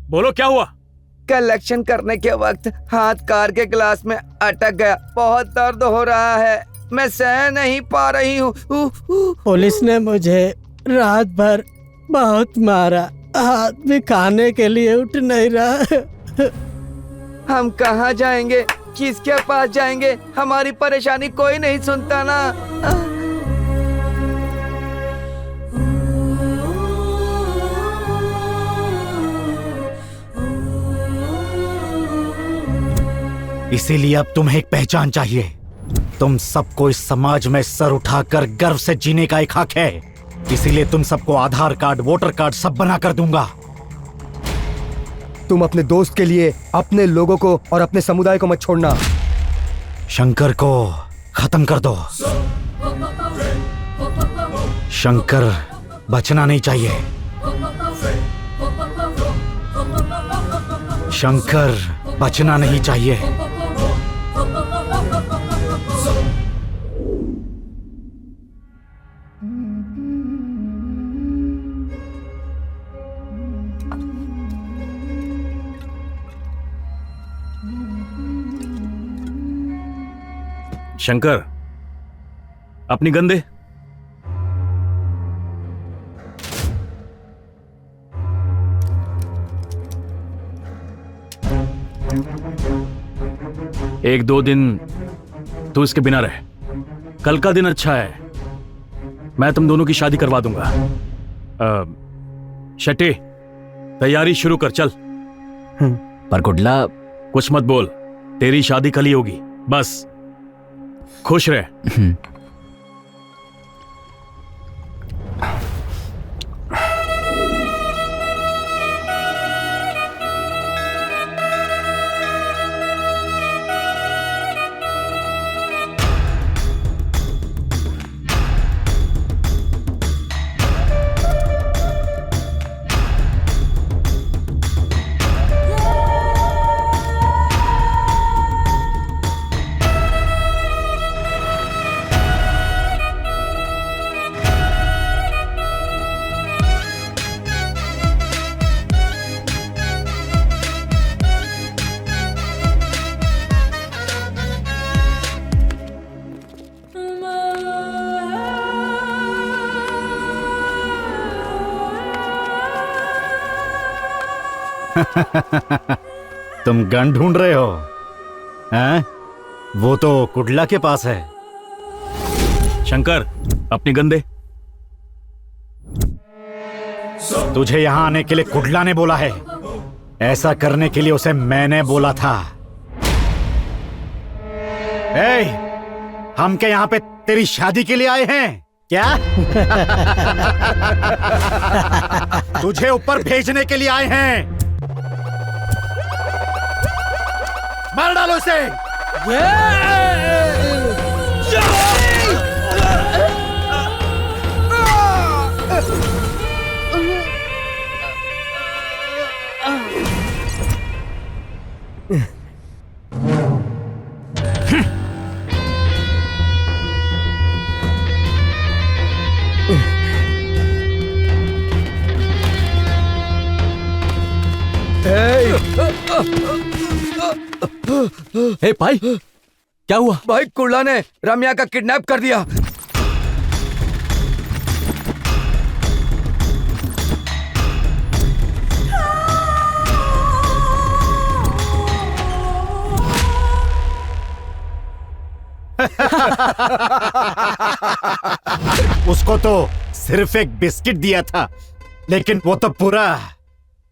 बोलो क्या हुआ? कलेक्शन करने के वक्त हाथ कार के ग्लास में अटक गया। बहुत दर्द हो रहा है, मैं सह नहीं पा रही हूँ। पुलिस ने मुझे रात भर बहुत मारा, हाथ भी खाने के लिए उठ नहीं रहा। हम कहाँ जाएंगे, किसके पास जाएंगे? हमारी परेशानी कोई नहीं सुनता ना। इसीलिए अब तुम्हें एक पहचान चाहिए। तुम सबको इस समाज में सर उठाकर गर्व से जीने का एक हक है। इसीलिए तुम सबको आधार कार्ड, वोटर कार्ड सब बना कर दूंगा। तुम अपने दोस्त के लिए अपने लोगों को और अपने समुदाय को मत छोड़ना। शंकर को खत्म कर दो। शंकर बचना नहीं चाहिए। शंकर बचना नहीं चाहिए। शंकर, अपनी गन दे। एक दो दिन तू इसके बिना रहे। कल का दिन अच्छा है, मैं तुम दोनों की शादी करवा दूंगा। शटे, तैयारी शुरू कर, चल। पर कुडला, कुछ मत बोल, तेरी शादी कल ही होगी, बस खुश रहे। तुम गन ढूंढ रहे हो, हैं? वो तो कुडला के पास है। शंकर, अपनी गन दे। तुझे यहां आने के लिए कुडला ने बोला है। ऐसा करने के लिए उसे मैंने बोला था। हम क्या यहां पे तेरी शादी के लिए आए हैं क्या? तुझे ऊपर भेजने के लिए आए हैं। मार डालो इसे। हे भाई, क्या हुआ? भाई, कुडला ने रम्या का किडनैप कर दिया। उसको तो सिर्फ एक बिस्किट दिया था, लेकिन वो तो पूरा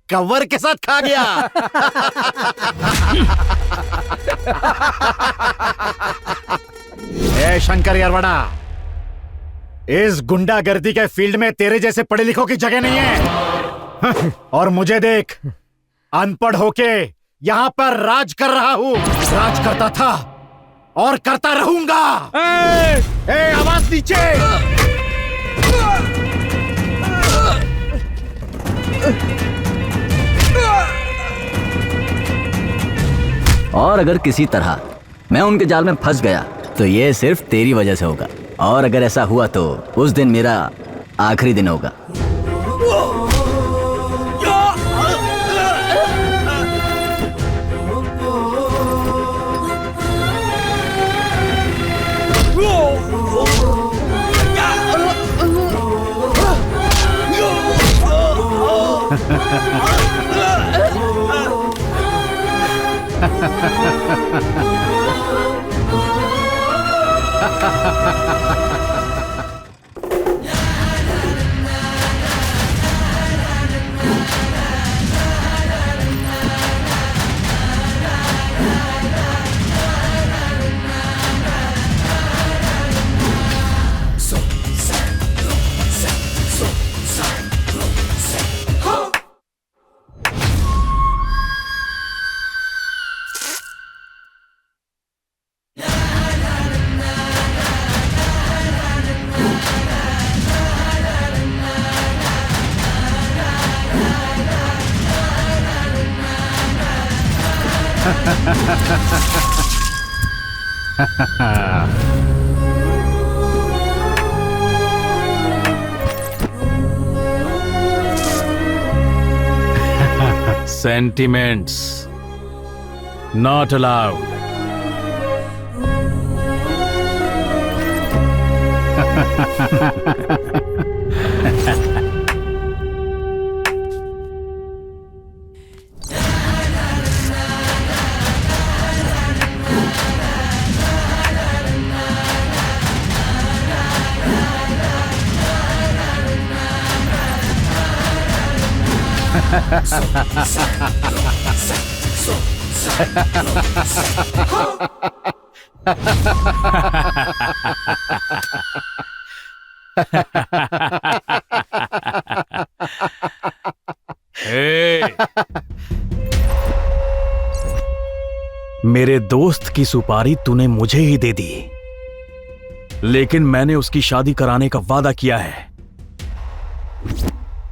कवर के साथ खा गया। ए शंकर यरवड़ा, इस गुंडागर्दी के फील्ड में तेरे जैसे पढ़े लिखों की जगह नहीं है। और मुझे देख, अनपढ़ होके यहाँ पर राज कर रहा हूँ। राज करता था और करता रहूंगा। आवाज नीचे। और अगर किसी तरह मैं उनके जाल में फंस गया तो ये सिर्फ तेरी वजह से होगा। और अगर ऐसा हुआ तो उस दिन मेरा आखिरी दिन होगा। Sentiments not allowed. मेरे दोस्त की सुपारी तूने मुझे ही दे दी, लेकिन मैंने उसकी शादी कराने का वादा किया है।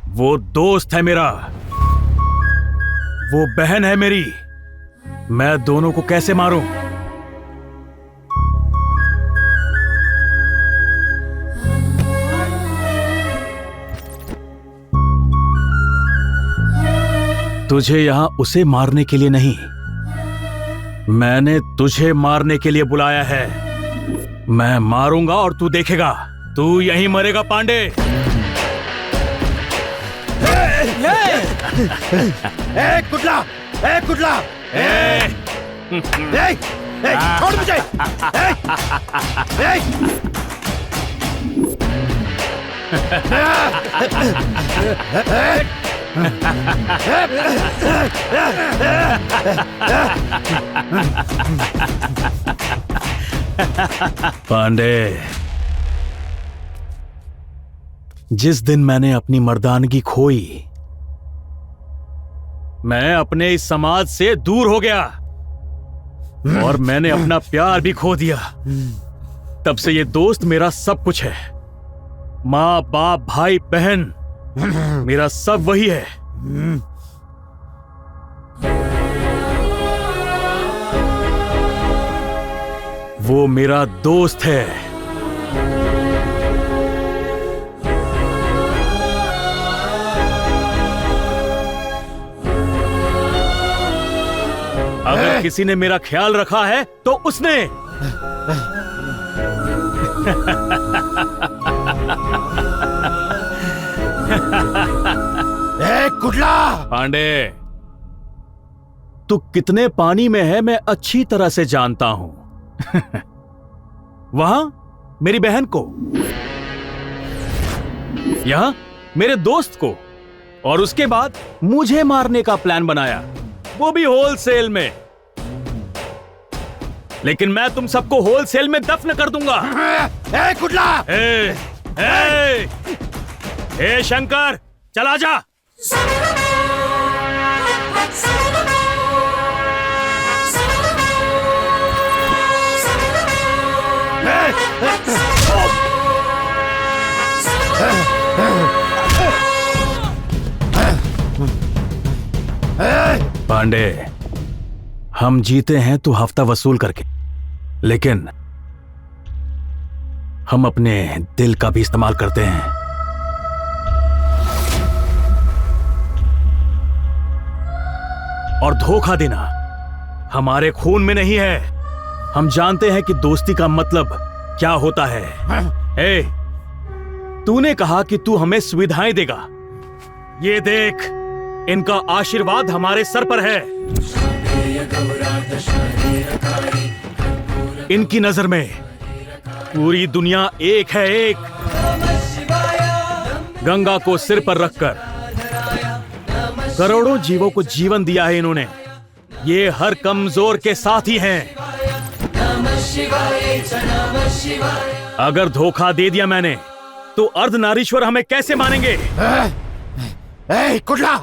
वो दोस्त है मेरा, वो बहन है मेरी। मैं दोनों को कैसे मारूं? तुझे यहां उसे मारने के लिए नहीं, मैंने तुझे मारने के लिए बुलाया है। मैं मारूंगा और तू देखेगा। तू यहीं मरेगा पांडे। कुटला, कुटला, छोड़ मुझे। पांडे, जिस दिन मैंने अपनी मर्दानगी खोई, मैं अपने इस समाज से दूर हो गया और मैंने अपना प्यार भी खो दिया। तब से ये दोस्त मेरा सब कुछ है। माँ बाप भाई बहन मेरा सब वही है। वो मेरा दोस्त है। अगर किसी ने मेरा ख्याल रखा है तो उसने। कुटला! पांडे, तू कितने पानी में है मैं अच्छी तरह से जानता हूं। वहां मेरी बहन को, यहां मेरे दोस्त को, और उसके बाद मुझे मारने का प्लान बनाया, वो भी होलसेल में। लेकिन मैं तुम सबको होलसेल में दफन कर दूंगा। कुटला! ए शंकर, चला जा। पांडे, हम जीते हैं तो हफ्ता वसूल करके, लेकिन हम अपने दिल का भी इस्तेमाल करते हैं। और धोखा देना हमारे खून में नहीं है। हम जानते हैं कि दोस्ती का मतलब क्या होता है। ए, तूने कहा कि तू हमें सुविधाएं देगा। ये देख, इनका आशीर्वाद हमारे सर पर है। इनकी नजर में पूरी दुनिया एक है, एक। गंगा को सिर पर रखकर करोड़ों जीवों को जीवन दिया है इन्होंने। ये हर कमजोर के साथ ही हैं। अगर धोखा दे दिया मैंने, तो अर्धनारीश्वर हमें कैसे मानेंगे? कुडला!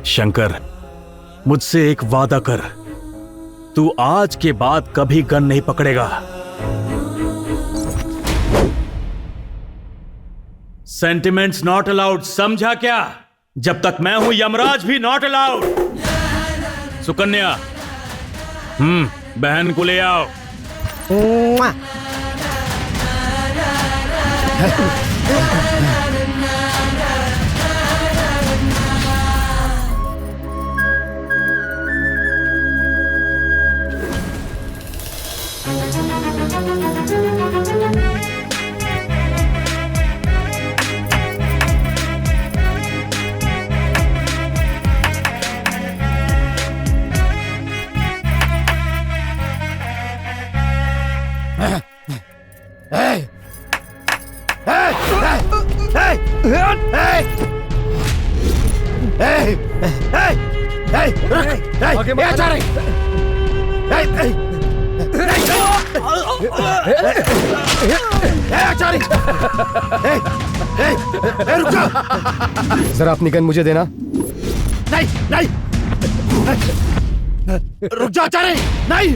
शंकर, मुझसे एक वादा कर, तू आज के बाद कभी गन नहीं पकड़ेगा। सेंटिमेंट्स नॉट अलाउड, समझा क्या? जब तक मैं हूं यमराज भी नॉट अलाउड। सुकन्या, बहन को ले आओ। जरा अपनी गन मुझे देना। नहीं नहीं, रुक जा आचार्य, नहीं।